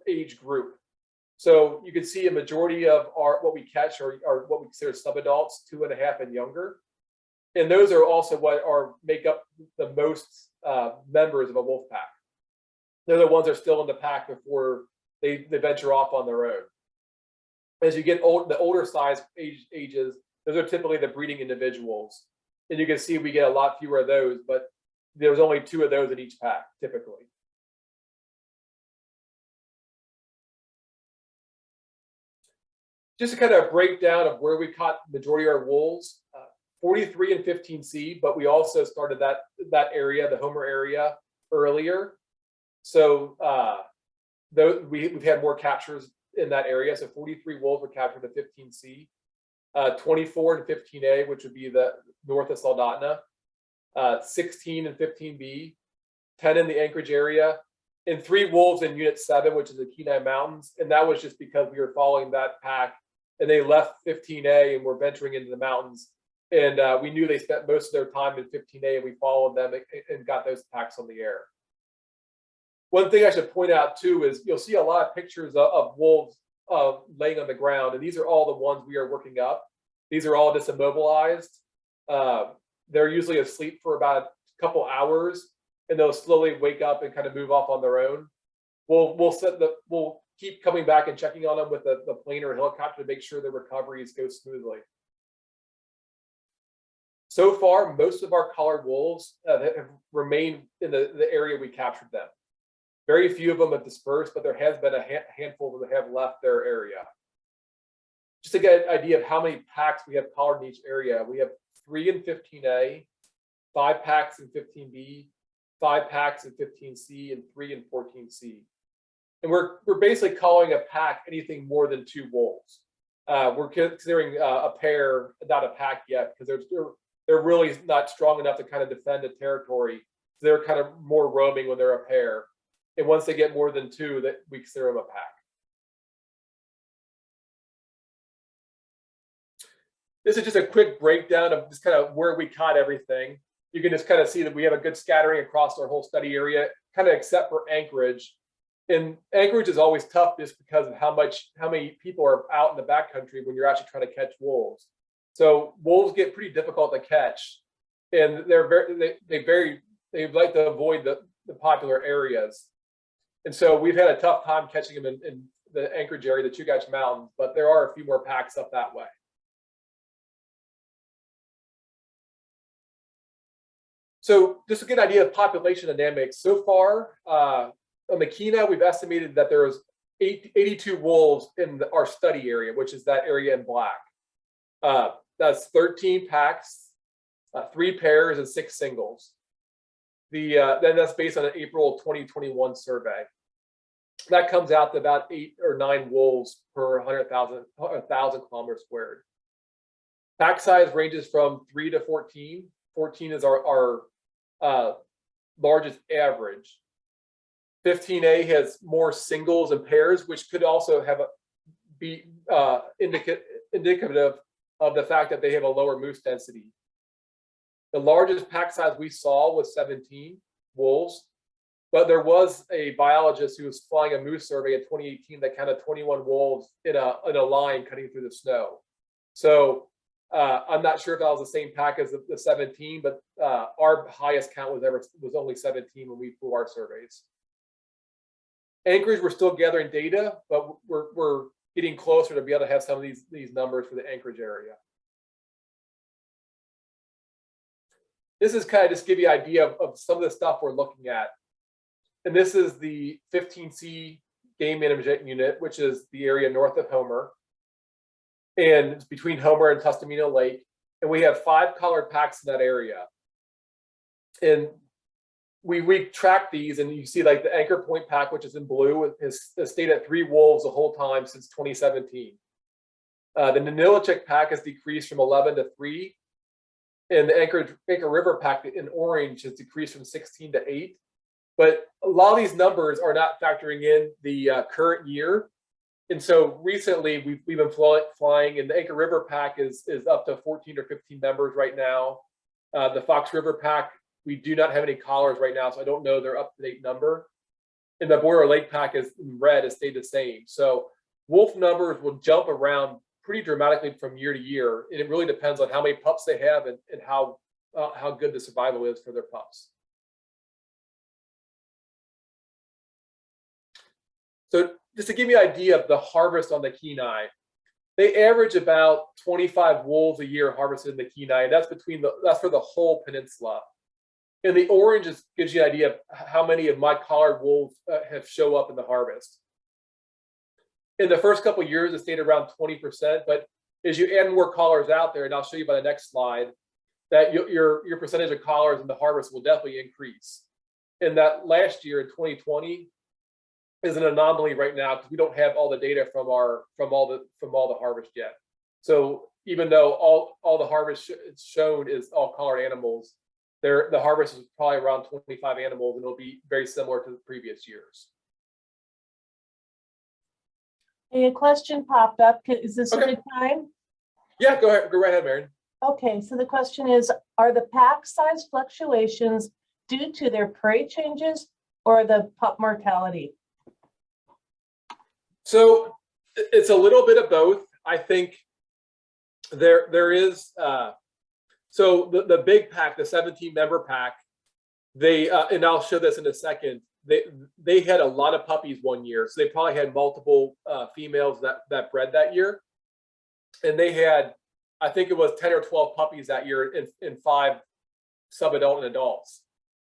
age group. So you can see a majority of what we catch are what we consider subadults, 2.5 and younger. And those are also what make up the most members of a wolf pack. They're the ones that are still in the pack before they venture off on their own. As you get the older size ages, those are typically the breeding individuals. And you can see we get a lot fewer of those, but there's only 2 of those in each pack, typically. Just to kind of break down of where we caught the majority of our wolves, 43 and 15C, but we also started that area, the Homer area, earlier. So we've had more captures in that area. So 43 wolves were captured at 15C, 24 and 15A, which would be the north of Soldotna, 16 and 15B, 10 in the Anchorage area, and 3 wolves in Unit 7, which is the Kenai Mountains. And that was just because we were following that pack, and they left 15A and were venturing into the mountains. And we knew they spent most of their time in 15A, and we followed them and got those packs on the air. One thing I should point out too is you'll see a lot of pictures of wolves laying on the ground, and these are all the ones we are working up. These are all just immobilized. They're usually asleep for about a couple hours, and they'll slowly wake up and kind of move off on their own. We'll keep coming back and checking on them with the plane or helicopter to make sure the recoveries go smoothly. So far, most of our collared wolves have remained in the area we captured them. Very few of them have dispersed, but there has been a handful of them that have left their area. Just to get an idea of how many packs we have collared in each area, we have 3 in 15A, 5 packs in 15B, 5 packs in 15C, and 3 in 14C. And we're basically calling a pack anything more than 2 wolves. We're considering a pair, not a pack yet, because they're really not strong enough to kind of defend a territory. So they're kind of more roaming when they're a pair. And once they get more than 2, that we consider them a pack. This is just a quick breakdown of just kind of where we caught everything. You can just kind of see that we have a good scattering across our whole study area, kind of except for Anchorage. And Anchorage is always tough just because of how many people are out in the backcountry when you're actually trying to catch wolves. So wolves get pretty difficult to catch, and they like to avoid the popular areas. And so we've had a tough time catching them in the Anchorage area, the Chugach Mountains, but there are a few more packs up that way. So just to get an idea of population dynamics, so far on the Kenai, we've estimated that there was 82 wolves in our study area, which is that area in black. That's 13 packs, 3 pairs, and 6 singles. Then that's based on an April 2021 survey. That comes out to about 8 or 9 wolves per 1,000 kilometers squared. Pack size ranges from 3 to 14. 14 is our largest average. 15A has more singles and pairs, which could also be indicative of the fact that they have a lower moose density. The largest pack size we saw was 17 wolves, but there was a biologist who was flying a moose survey in 2018 that counted 21 wolves in a line cutting through the snow. So I'm not sure if that was the same pack as the 17, but our highest count was only 17 when we flew our surveys. Anchorage, we're still gathering data, but we're getting closer to be able to have some of these numbers for the Anchorage area. This is kind of just give you an idea of some of the stuff we're looking at. And this is the 15C game management unit, which is the area north of Homer. And it's between Homer and Tustamino Lake. And we have 5 collared packs in that area. And we track these, and you see like the Anchor Point pack, which is in blue, has stayed at 3 wolves the whole time since 2017. The Nanilicek pack has decreased from 11 to 3. And the Anchor River pack in orange has decreased from 16 to 8. But a lot of these numbers are not factoring in the current year. And so recently we've been flying, and the Anchor River pack is up to 14 or 15 members right now. The Fox River pack, we do not have any collars right now, so I don't know their up-to-date number. And the Boyer Lake pack is in red, has stayed the same. So wolf numbers will jump around pretty dramatically from year to year, and it really depends on how many pups they have and how good the survival is for their pups. So just to give you an idea of the harvest on the Kenai, they average about 25 wolves a year harvested in the Kenai, and that's for the whole peninsula. And the orange gives you an idea of how many of my collared wolves have show up in the harvest. In the first couple of years, it stayed around 20%, but as you add more collars out there, and I'll show you by the next slide, that your percentage of collars in the harvest will definitely increase. And that last year in 2020 is an anomaly right now because we don't have all the data from all the harvest yet. So even though all the harvest shown is all collared animals, the harvest was probably around 25 animals, and it'll be very similar to the previous years. A question popped up. Is this a Okay. good time? Yeah, go ahead. Go right ahead, Marion. Okay, so the question is, are the pack size fluctuations due to their prey changes or the pup mortality? So it's a little bit of both. I think there is so the big pack, the 17-member pack, they and I'll show this in a second. They had a lot of puppies one year, so they probably had multiple females that bred that year, and they had, I think it was 10 or 12 puppies that year in 5 sub-adult and adults.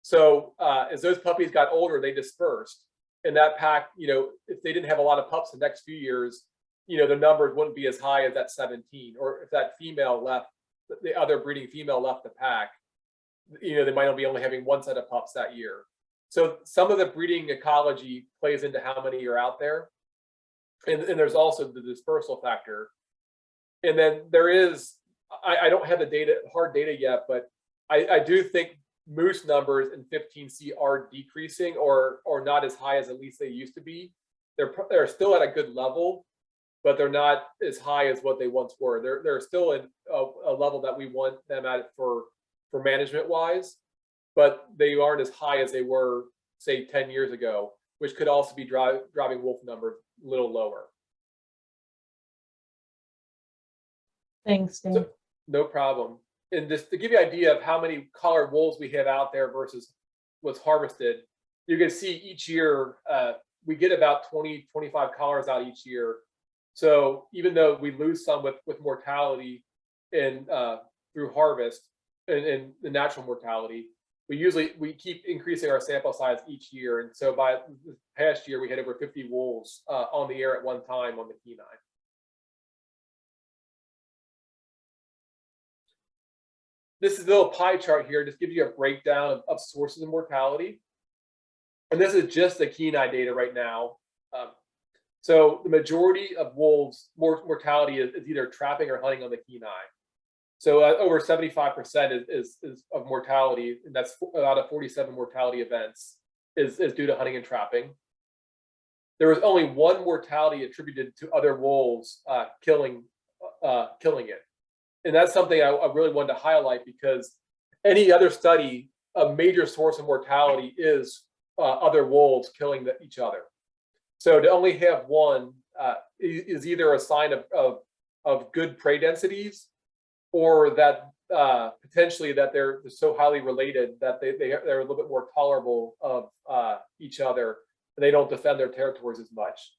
So as those puppies got older, they dispersed. And that pack, if they didn't have a lot of pups the next few years, the numbers wouldn't be as high as that 17. Or if that female left, the other breeding female left the pack, they might only having one set of pups that year. So some of the breeding ecology plays into how many are out there. And there's also the dispersal factor. And then there is, I don't have the hard data yet, but I do think moose numbers in 15C are decreasing or not as high as at least they used to be. They're still at a good level, but they're not as high as what they once were. They're still in a level that we want them at for management wise, but they aren't as high as they were, say, 10 years ago, which could also be driving wolf numbers a little lower. Thanks, Dave. So, no problem. And just to give you an idea of how many collared wolves we have out there versus what's harvested, you can see each year we get about 20, 25 collars out each year. So even though we lose some with mortality and through harvest and the natural mortality, we keep increasing our sample size each year. And so by this past year, we had over 50 wolves on the air at one time on the Kenai. This is a little pie chart here, just gives you a breakdown of sources of mortality. And this is just the Kenai data right now. So the majority of wolves, mortality is either trapping or hunting on the Kenai. So over 75% is of mortality, and that's out of 47 mortality events, is due to hunting and trapping. There was only one mortality attributed to other wolves killing it. And that's something I really wanted to highlight, because any other study, a major source of mortality is other wolves killing each other. So to only have one is either a sign of good prey densities, or that potentially that they're so highly related that they're a little bit more tolerable of each other, and they don't defend their territories as much.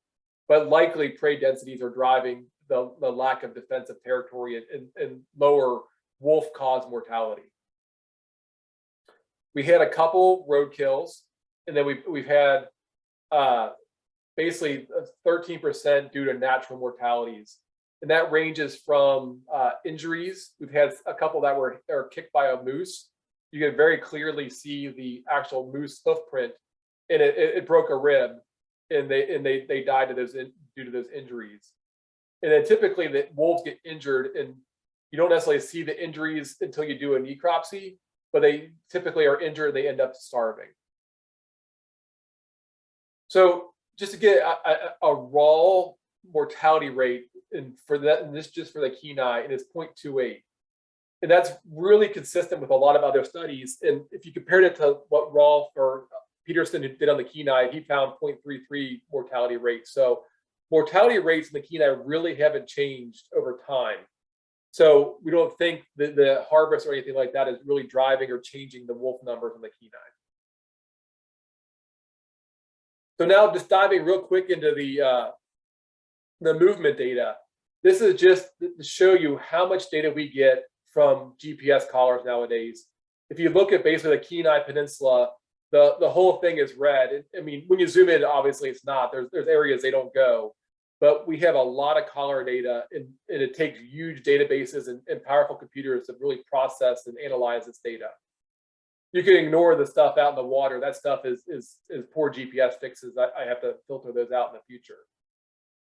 But likely prey densities are driving the lack of defensive territory and lower wolf-caused mortality. We had a couple roadkills, and then we've had basically 13% due to natural mortalities, and that ranges from injuries. We've had a couple that were kicked by a moose. You can very clearly see the actual moose hoof print, and it broke a rib, and they died due to those injuries. And then typically the wolves get injured, and you don't necessarily see the injuries until you do a necropsy, but they typically are injured and they end up starving. So just to get a raw mortality rate, and this just for the Kenai, and it's 0.28. And that's really consistent with a lot of other studies. And if you compared it to what Rolf or Peterson did on the Kenai, he found 0.33 mortality rate. So mortality rates in the Kenai really haven't changed over time. So we don't think that the harvest or anything like that is really driving or changing the wolf numbers in the Kenai. So now just diving real quick into the movement data. This is just to show you how much data we get from GPS collars nowadays. If you look at basically the Kenai Peninsula, the whole thing is red. I mean, when you zoom in, obviously it's not. There's areas they don't go. But we have a lot of collar data, and it takes huge databases and powerful computers to really process and analyze this data. You can ignore the stuff out in the water. That stuff is poor GPS fixes. I have to filter those out in the future.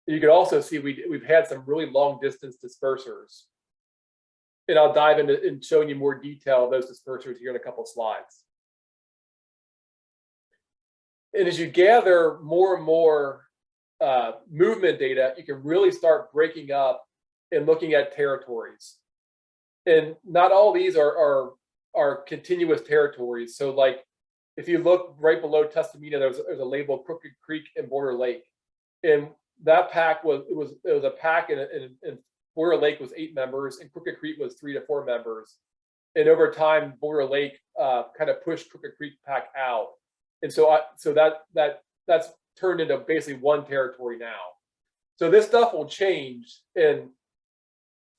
You can also see we've had some really long distance dispersers. And I'll dive into and showing you more detail of those dispersers here in a couple of slides. And as you gather more and more movement data, you can really start breaking up and looking at territories. And not all these are continuous territories. So like if you look right below Tustamina, there's a label Crooked Creek and Border Lake. And that pack was a pack and Border Lake was 8 members and Crooked Creek was 3 to 4 members. And over time, Border Lake kind of pushed Crooked Creek pack out. And so that's turned into basically one territory now. So this stuff will change, and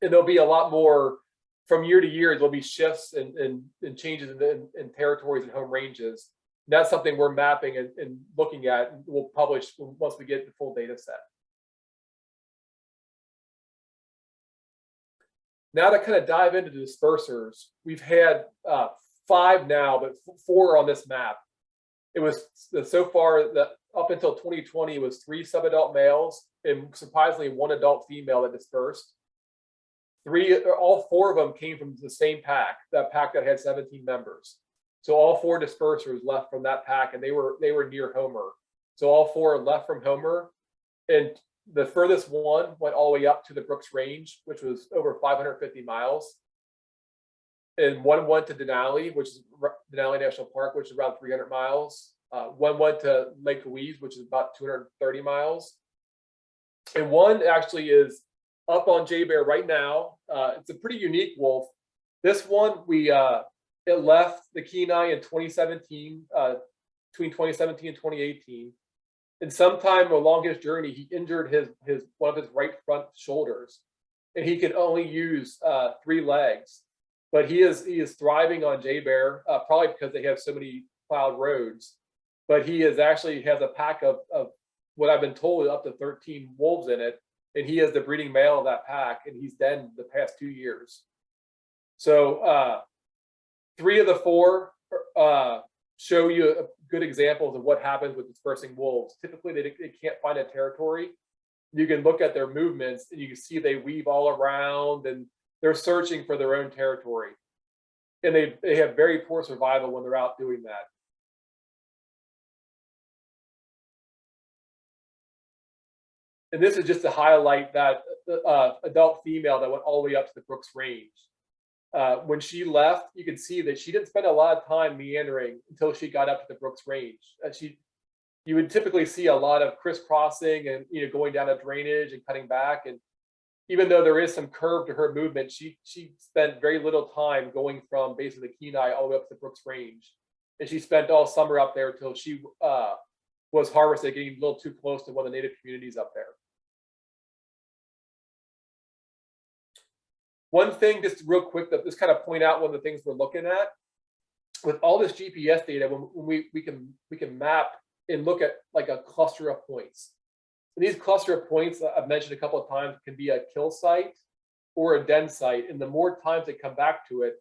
there'll be a lot more from year to year. There'll be shifts and changes in territories and home ranges. And that's something we're mapping and looking at, and we'll publish once we get the full data set. Now to kind of dive into the dispersers, we've had 5 now, but 4 on this map. It was so far that up until 2020 it was 3 subadult males and surprisingly 1 adult female that dispersed. All 4 of them came from the same pack, that pack that had 17 members. So all 4 dispersers left from that pack, and they were near Homer. So all 4 left from Homer, and the furthest one went all the way up to the Brooks Range, which was over 550 miles. And 1 went to Denali, which is Denali National Park, which is around 300 miles. 1 went to Lake Louise, which is about 230 miles. And 1 actually is up on J Bear right now. It's a pretty unique wolf. This one, it left the Kenai in 2017, between 2017 and 2018. And sometime along his journey, he injured one of his right front shoulders, and he can only use 3 legs. But he is thriving on J Bear, probably because they have so many plowed roads. But he has a pack of what I've been told up to 13 wolves in it, and he is the breeding male of that pack, and he's denned the past 2 years. So 3 of the 4 show you good examples of what happens with dispersing wolves. Typically, they can't find a territory. You can look at their movements, and you can see they weave all around, and they're searching for their own territory. And they have very poor survival when they're out doing that. And this is just to highlight that adult female that went all the way up to the Brooks Range. When she left, you can see that she didn't spend a lot of time meandering until she got up to the Brooks Range. You would typically see a lot of crisscrossing and going down a drainage and cutting back. And even though there is some curve to her movement, she spent very little time going from basically the Kenai all the way up to the Brooks Range. And she spent all summer up there until she was harvested, getting a little too close to one of the native communities up there. One thing, just real quick, that just kind of point out one of the things we're looking at with all this GPS data, when we can map and look at like a cluster of points. And these cluster of points I've mentioned a couple of times can be a kill site or a den site, and the more times they come back to it,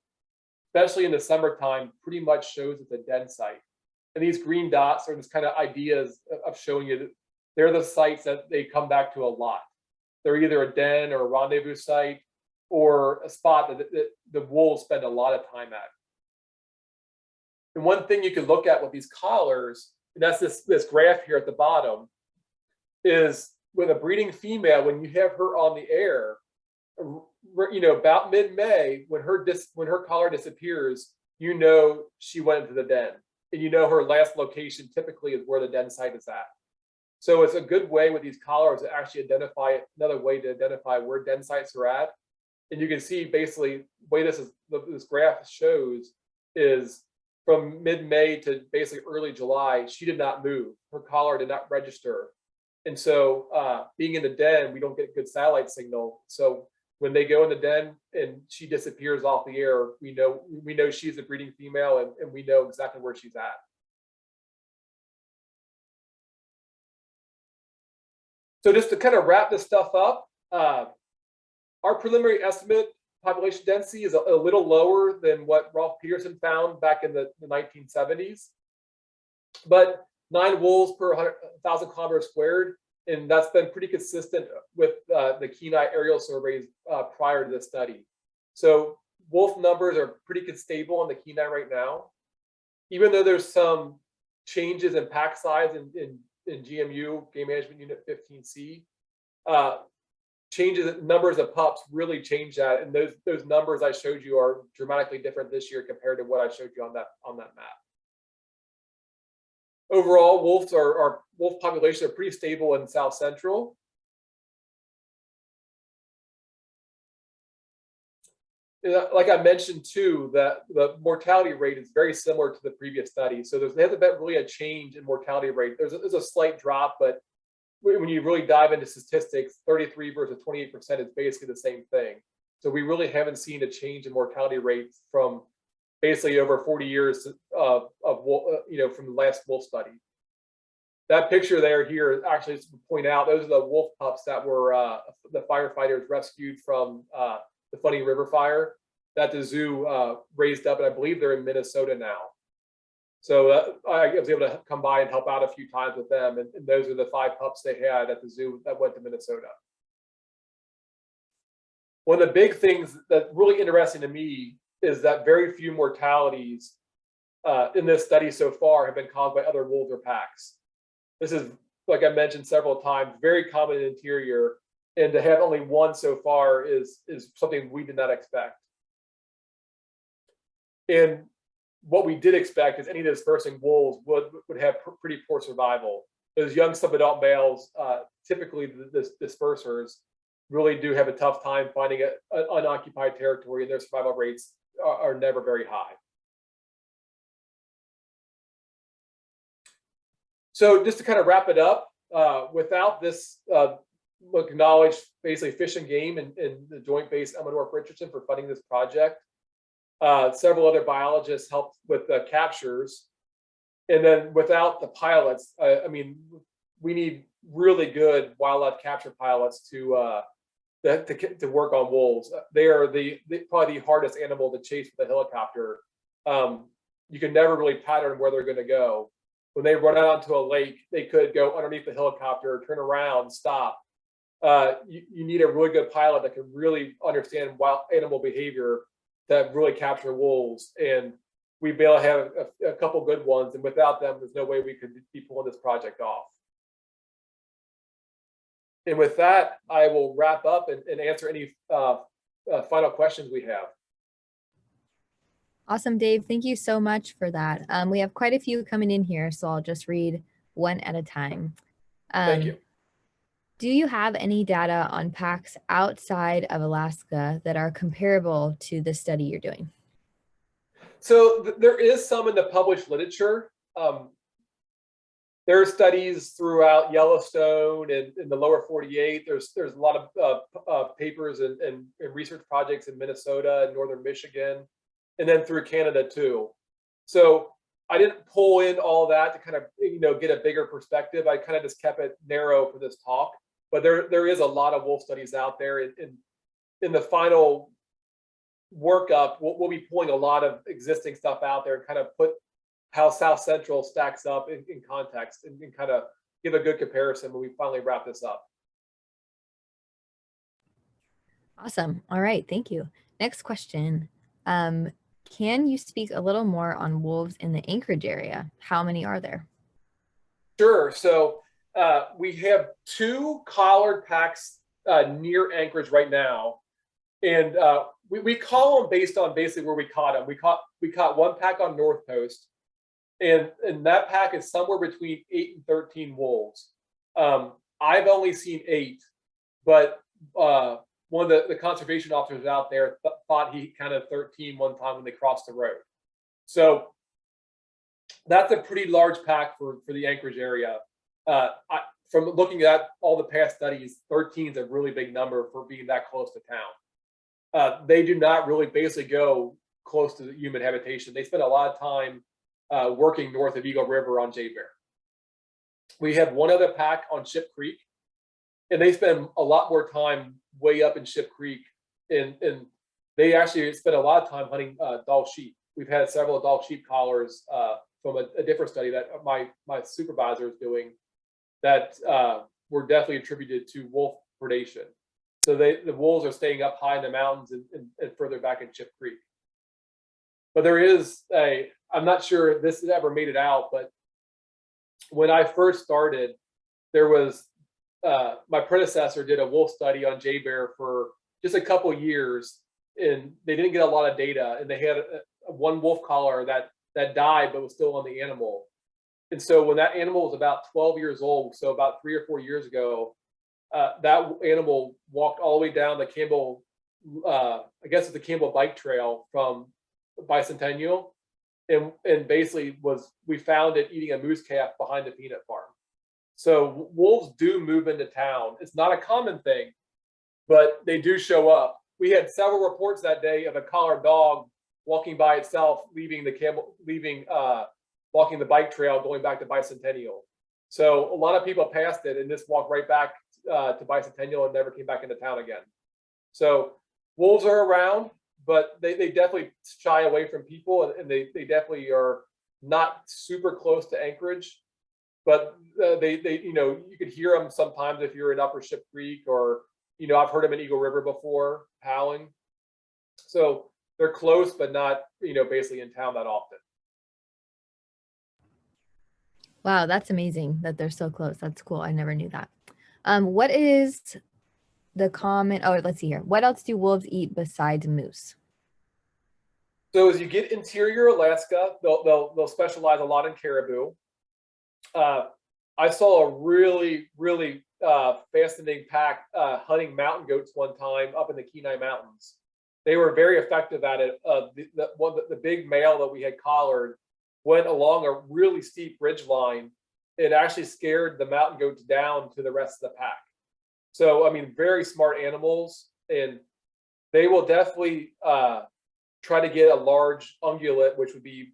especially in the summertime, pretty much shows it's a den site. And these green dots are just kind of ideas of showing you that they're the sites that they come back to a lot. They're either a den or a rendezvous site, or a spot that the wolves spend a lot of time at. And one thing you can look at with these collars, and that's this graph here at the bottom, is with a breeding female, when you have her on the air, about mid-May, when her collar disappears, she went into the den, and her last location typically is where the den site is at. So it's a good way with these collars to actually identify another way to identify where den sites are at. And you can see basically the way this graph shows is from mid-May to basically early July, she did not move. Her collar did not register. And so being in the den, we don't get good satellite signal. So when they go in the den and she disappears off the air, we know she's a breeding female, and we know exactly where she's at. So just to kind of wrap this stuff up, our preliminary estimate population density is a little lower than what Rolf Peterson found back in the 1970s, but 9 wolves per 1,000 kilometers squared, and that's been pretty consistent with the Kenai aerial surveys prior to this study. So wolf numbers are pretty stable on the Kenai right now, even though there's some changes in pack size in GMU, Game Management Unit 15C. Changes in numbers of pups really change that, and those numbers I showed you are dramatically different this year compared to what I showed you on that map. Overall, wolf populations are pretty stable in South Central. Like I mentioned too, that the mortality rate is very similar to the previous study. So there hasn't been really a change in mortality rate. There's a slight drop, but when you really dive into statistics, 33 versus 28% is basically the same thing. So we really haven't seen a change in mortality rates from basically over 40 years from the last wolf study. That picture here actually, just to point out, those are the wolf pups that were the firefighters rescued from the Funny River fire that the zoo raised up, and I believe they're in Minnesota now. So I was able to come by and help out a few times with them, and those are the 5 pups they had at the zoo that went to Minnesota. One of the big things that's really interesting to me is that very few mortalities in this study so far have been caused by other wolves or packs. This is, like I mentioned several times, very common in interior, and to have only one so far is something we did not expect. And what we did expect is any dispersing wolves would have pretty poor survival. Those young subadult males, typically the dispersers, really do have a tough time finding an unoccupied territory, and their survival rates are never very high. So just to kind of wrap it up, without this acknowledged basically Fish and Game and the Joint Base Elmendorf Richardson for funding this project, several other biologists helped with the captures, and then without the pilots, I mean, we need really good wildlife capture pilots to work on wolves. They are probably the hardest animal to chase with a helicopter. You can never really pattern where they're going to go. When they run out onto a lake, they could go underneath the helicopter, turn around, stop. You need a really good pilot that can really understand wild animal behavior that really capture wolves, and we've been able to have a couple good ones, and without them, there's no way we could be pulling this project off. And with that, I will wrap up and answer any final questions we have. Awesome, Dave. Thank you so much for that. We have quite a few coming in here, so I'll just read one at a time. Thank you. Do you have any data on packs outside of Alaska that are comparable to the study you're doing? So there is some in the published literature. There are studies throughout Yellowstone and in the lower 48. There's a lot of papers and research projects in Minnesota and northern Michigan, and then through Canada too. So I didn't pull in all that to kind of get a bigger perspective. I kind of just kept it narrow for this talk. But there is a lot of wolf studies out there. In the final workup, we'll be pulling a lot of existing stuff out there and kind of put how South Central stacks up in context and kind of give a good comparison when we finally wrap this up. Awesome. All right. Thank you. Next question. Can you speak a little more on wolves in the Anchorage area? How many are there? Sure. So we have 2 collared packs near Anchorage right now, and we call them based on basically where we caught them. We caught one pack on North Coast, and that pack is somewhere between 8 and 13 wolves. I've only seen 8, but one of the conservation officers out there thought he counted 13 one time when they crossed the road. So that's a pretty large pack for the Anchorage area. From looking at all the past studies, 13 is a really big number for being that close to town. They do not really basically go close to the human habitation. They spend a lot of time working north of Eagle River on Jay Bear. We have one other pack on Ship Creek, and they spend a lot more time way up in Ship Creek, and they actually spend a lot of time hunting Dall sheep. We've had several Dall sheep collars from a different study that my supervisor is doing that were definitely attributed to wolf predation. So the wolves are staying up high in the mountains and further back in Chip Creek. But there is I'm not sure if this has ever made it out, but when I first started, there was, my predecessor did a wolf study on Jay Bear for just a couple of years, and they didn't get a lot of data, and they had one wolf collar that died but was still on the animal. And so when that animal was about 12 years old, so about 3 or 4 years ago, that animal walked all the way down the Campbell, I guess it's the Campbell bike trail from Bicentennial, and basically we found it eating a moose calf behind the peanut farm. So wolves do move into town. It's not a common thing, but they do show up. We had several reports that day of a collared dog walking by itself, walking the bike trail, going back to Bicentennial. So a lot of people passed it and just walked right back to Bicentennial and never came back into town again. So wolves are around, but they definitely shy away from people, and they definitely are not super close to Anchorage. But they you could hear them sometimes if you're in Upper Ship Creek, or I've heard them in Eagle River before howling. So they're close, but not basically in town that often. Wow, that's amazing that they're so close. That's cool. I never knew that. What is the common? Oh, let's see here. What else do wolves eat besides moose? So as you get interior Alaska, they'll specialize a lot in caribou. I saw a really fascinating pack hunting mountain goats one time up in the Kenai Mountains. They were very effective at it. The big male that we had collared went along a really steep ridge line. It actually scared the mountain goats down to the rest of the pack. So, I mean, very smart animals, and they will definitely try to get a large ungulate, which would be,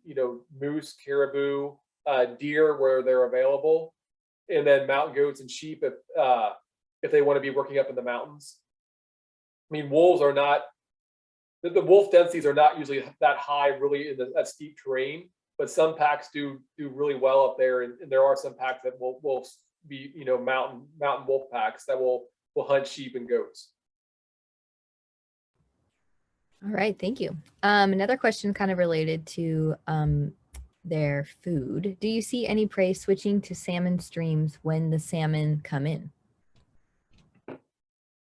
moose, caribou, deer where they're available, and then mountain goats and sheep if they want to be working up in the mountains. I mean, wolves are not, the wolf densities are not usually that high really in that steep terrain, but some packs do really well up there, and there are some packs that will be mountain wolf packs that will hunt sheep and goats. All right, thank you. Another question kind of related to their food. Do you see any prey switching to salmon streams when the salmon come in?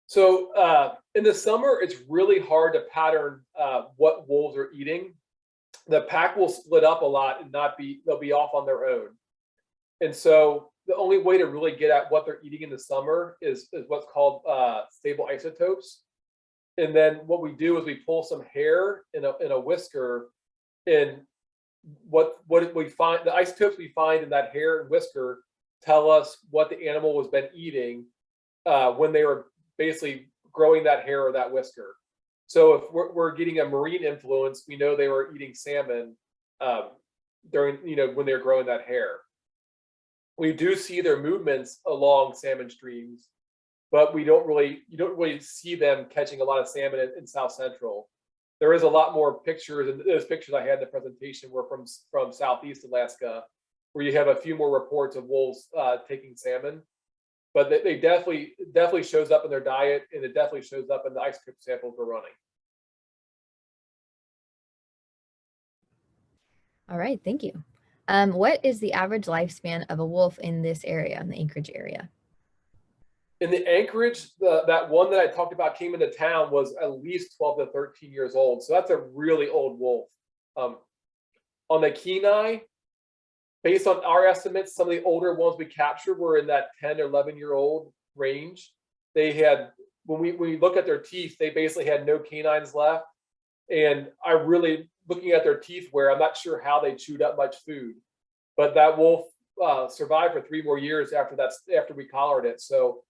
So in the summer, it's really hard to pattern what wolves are eating. The pack will split up a lot and they'll be off on their own. And so the only way to really get at what they're eating in the summer is what's called stable isotopes. And then what we do is we pull some hair in a whisker, and what we find, the isotopes we find in that hair and whisker tell us what the animal has been eating when they were basically growing that hair or that whisker. So if we're getting a marine influence, we know they were eating salmon during, when they're growing that hair. We do see their movements along salmon streams, but you don't really see them catching a lot of salmon in South Central. There is a lot more pictures, and those pictures I had in the presentation were from Southeast Alaska, where you have a few more reports of wolves taking salmon. But they definitely shows up in their diet, and it definitely shows up in the isotope samples we're running. All right, thank you. What is the average lifespan of a wolf in this area, in the Anchorage area? In the Anchorage, that one that I talked about came into town was at least 12 to 13 years old. So that's a really old wolf. On the Kenai, based on our estimates, some of the older ones we captured were in that 10 or 11-year-old range. They had, when we look at their teeth, they basically had no canines left. And looking at their teeth wear, I'm not sure how they chewed up much food. But that wolf survived for 3 more years after we collared it. So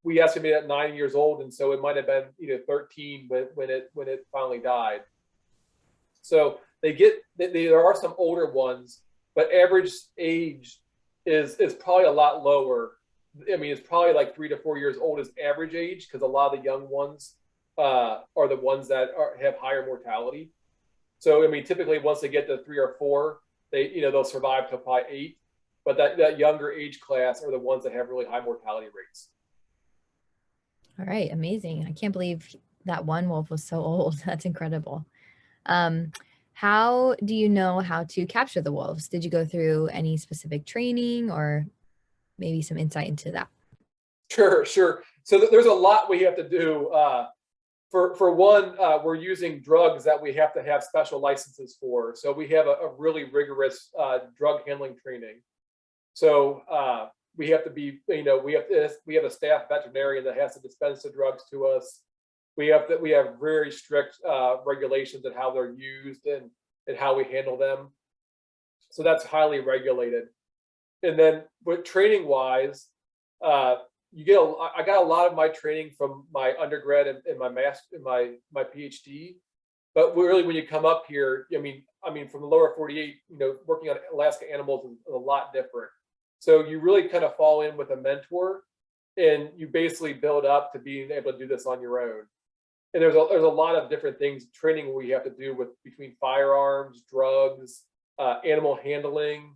we estimated at 9 years old, and so it might have been 13 when it finally died. So there are some older ones, but average age is probably a lot lower. I mean, it's probably like 3 to 4 years old is average age, because a lot of the young ones are the ones that have higher mortality. So I mean, typically once they get to 3 or 4, they'll survive to probably 8. But that younger age class are the ones that have really high mortality rates. All right, amazing. I can't believe that one wolf was so old. That's incredible. How do you know how to capture the wolves? Did you go through any specific training or maybe some insight into that? Sure, sure. So there's a lot we have to do. For one, we're using drugs that we have to have special licenses for. So we have a really rigorous drug handling training. So we have to be, we have a staff veterinarian that has to dispense the drugs to us. We have very strict regulations on how they're used and how we handle them. So that's highly regulated. And then, with training wise, I got a lot of my training from my undergrad and my master, my PhD. But really, when you come up here, I mean, from the lower 48, working on Alaska animals is a lot different. So you really kind of fall in with a mentor, and you basically build up to being able to do this on your own. And there's a lot of different things, training we have to do with between firearms, drugs, animal handling.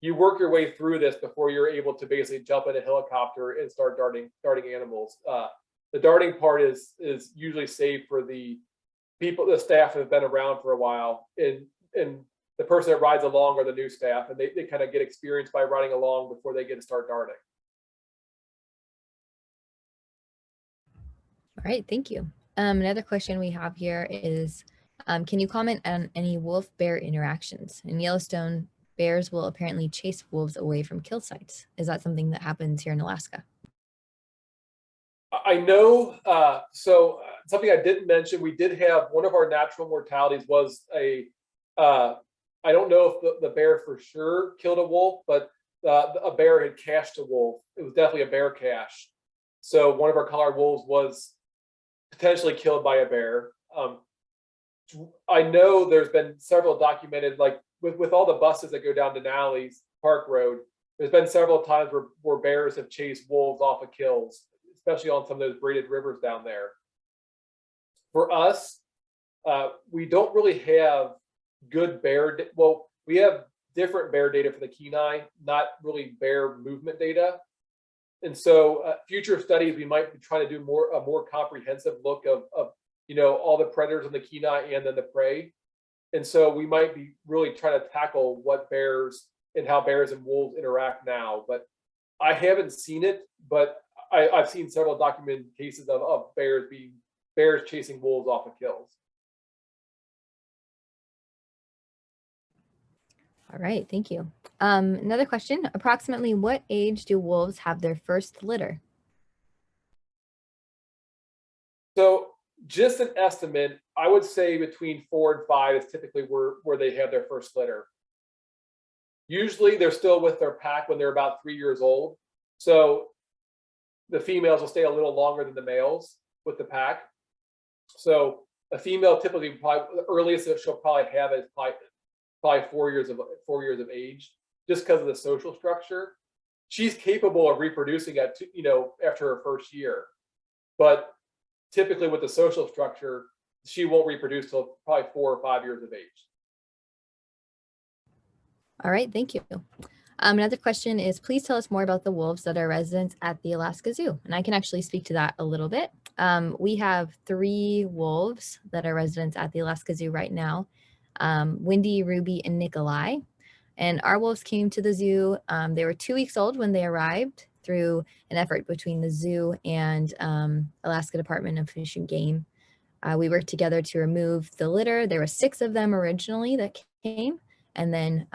You work your way through this before you're able to basically jump in a helicopter and start darting animals. The darting part is usually saved for the staff that have been around for a while, and the person that rides along are the new staff, and they kind of get experience by riding along before they get to start darting. All right, thank you. Another question we have here is, can you comment on any wolf-bear interactions? In Yellowstone, bears will apparently chase wolves away from kill sites. Is that something that happens here in Alaska? I know, something I didn't mention, we did have one of our natural mortalities was I don't know if the bear for sure killed a wolf, but a bear had cached a wolf. It was definitely a bear cache. So one of our collared wolves was potentially killed by a bear. I know there's been several documented, like with all the buses that go down Denali's Park Road, there's been several times where bears have chased wolves off of kills, especially on some of those braided rivers down there. For us, we don't really have good bear. Well, we have different bear data for the Kenai, not really bear movement data. And so, future studies, we might be trying to do a more comprehensive look of all the predators on the Kenai and then the prey. And so we might be really trying to tackle what bears and how bears and wolves interact now. But I haven't seen it, but I've seen several documented cases of bears chasing wolves off of kills. All right, thank you. Another question, approximately what age do wolves have their first litter? So just an estimate, I would say between 4 and 5 is typically where they have their first litter. Usually they're still with their pack when they're about 3 years old. So the females will stay a little longer than the males with the pack. So a female typically the earliest that she'll probably have is probably 4 years of age, just because of the social structure. She's capable of reproducing after her first year, but typically with the social structure, she won't reproduce till probably 4 or 5 years of age. All right, thank you. Another question is, please tell us more about the wolves that are residents at the Alaska Zoo. And I can actually speak to that a little bit. We have 3 wolves that are residents at the Alaska Zoo right now, Windy, Ruby, and Nikolai. And our wolves came to the zoo. They were 2 weeks old when they arrived through an effort between the zoo and Alaska Department of Fish and Game. We worked together to remove the litter. There were 6 of them originally that came, and then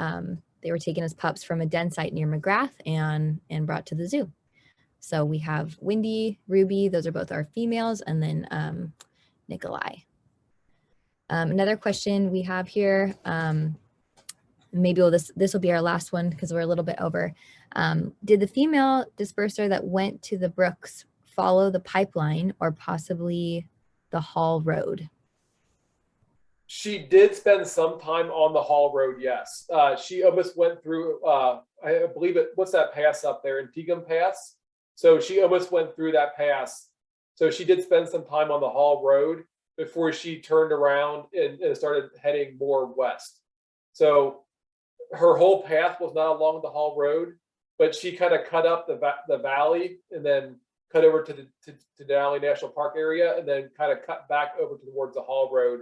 they were taken as pups from a den site near McGrath and brought to the zoo. So we have Windy, Ruby, those are both our females, and then Nikolai. Another question we have here, maybe this will be our last one because we're a little bit over. Did the female disperser that went to the brooks follow the pipeline or possibly the Hall Road? She did spend some time on the Hall Road, yes. She almost went through, I believe what's that pass up there, Antigum Pass? So she almost went through that pass. So she did spend some time on the Hall Road before she turned around and started heading more west. So her whole path was not along the Hall Road, but she kind of cut up the valley and then cut over to the Denali National Park area, and then kind of cut back over towards the Hall Road,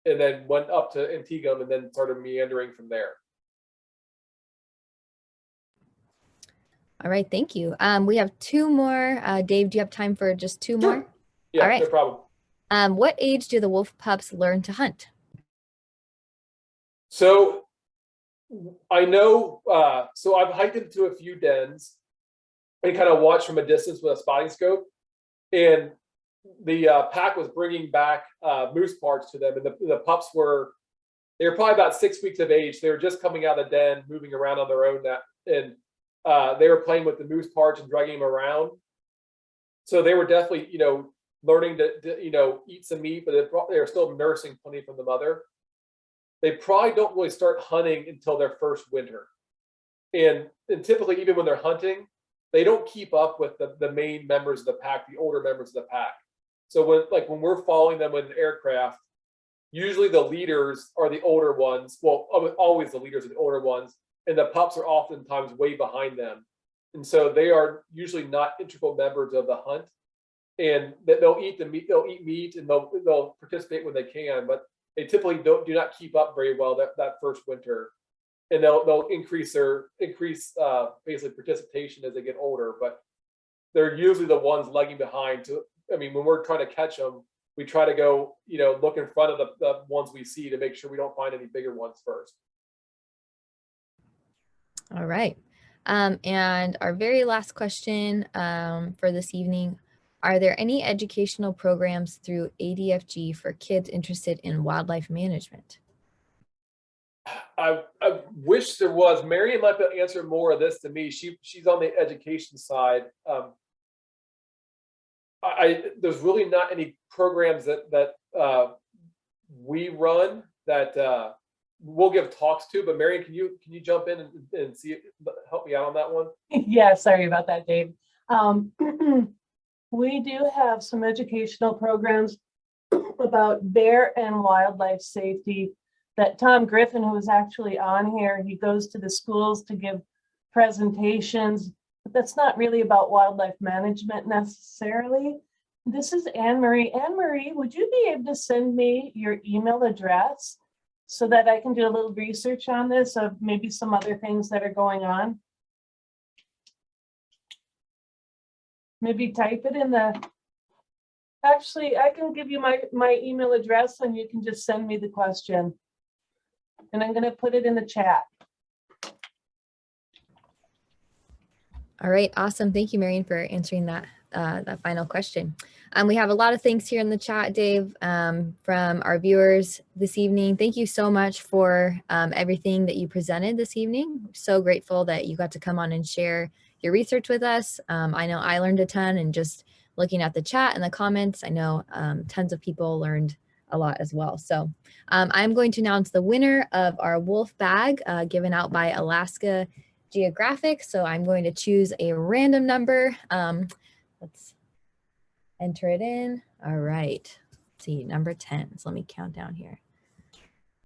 and then went up to Antietam, and then started meandering from there. All right, thank you. We have two more. Dave, do you have time for just two more? Yeah, all right. No problem. What age do the wolf pups learn to hunt? So I know, so I've hiked into a few dens and kind of watched from a distance with a spotting scope, and the pack was bringing back moose parts to them, and the pups they were probably about 6 weeks of age. They were just coming out of the den, moving around on their own, and they were playing with the moose parts and dragging them around. So they were definitely, learning to eat some meat, but they were still nursing plenty from the mother. They probably don't really start hunting until their first winter. And typically, even when they're hunting, they don't keep up with the main members of the pack, the older members of the pack. So when we're following them with an aircraft, usually the leaders are the older ones. Well, always the leaders are the older ones, and the pups are oftentimes way behind them. And so they are usually not integral members of the hunt. And they'll eat the meat, they'll eat meat, and they'll participate when they can, but they typically do not keep up very well that first winter. And they'll increase basically participation as they get older, but they're usually the ones lagging behind. When we're trying to catch them, we try to go, look in front of the ones we see to make sure we don't find any bigger ones first. All right. And our very last question for this evening, are there any educational programs through ADFG for kids interested in wildlife management? I wish there was. Marion might be able to answer more of this than me. She's on the education side. There's really not any programs that we run that we'll give talks to. But Marion, can you jump in and help me out on that one? Yeah, sorry about that, Dave. We do have some educational programs about bear and wildlife safety that Tom Griffin, who is actually on here, he goes to the schools to give presentations, but that's not really about wildlife management necessarily. This is Anne Marie. Anne Marie, would you be able to send me your email address so that I can do a little research on this of maybe some other things that are going on? Maybe type it in actually, I can give you my email address and you can just send me the question. And I'm going to put it in the chat. All right, awesome. Thank you, Marion, for answering that final question. We have a lot of things here in the chat, Dave, from our viewers this evening. Thank you so much for everything that you presented this evening. We're so grateful that you got to come on and share your research with us. I know I learned a ton, and just looking at the chat and the comments, I know tons of people learned a lot as well. So I'm going to announce the winner of our wolf bag given out by Alaska Geographic. So I'm going to choose a random number. Let's enter it in. All right. Let's see, number 10. So let me count down here.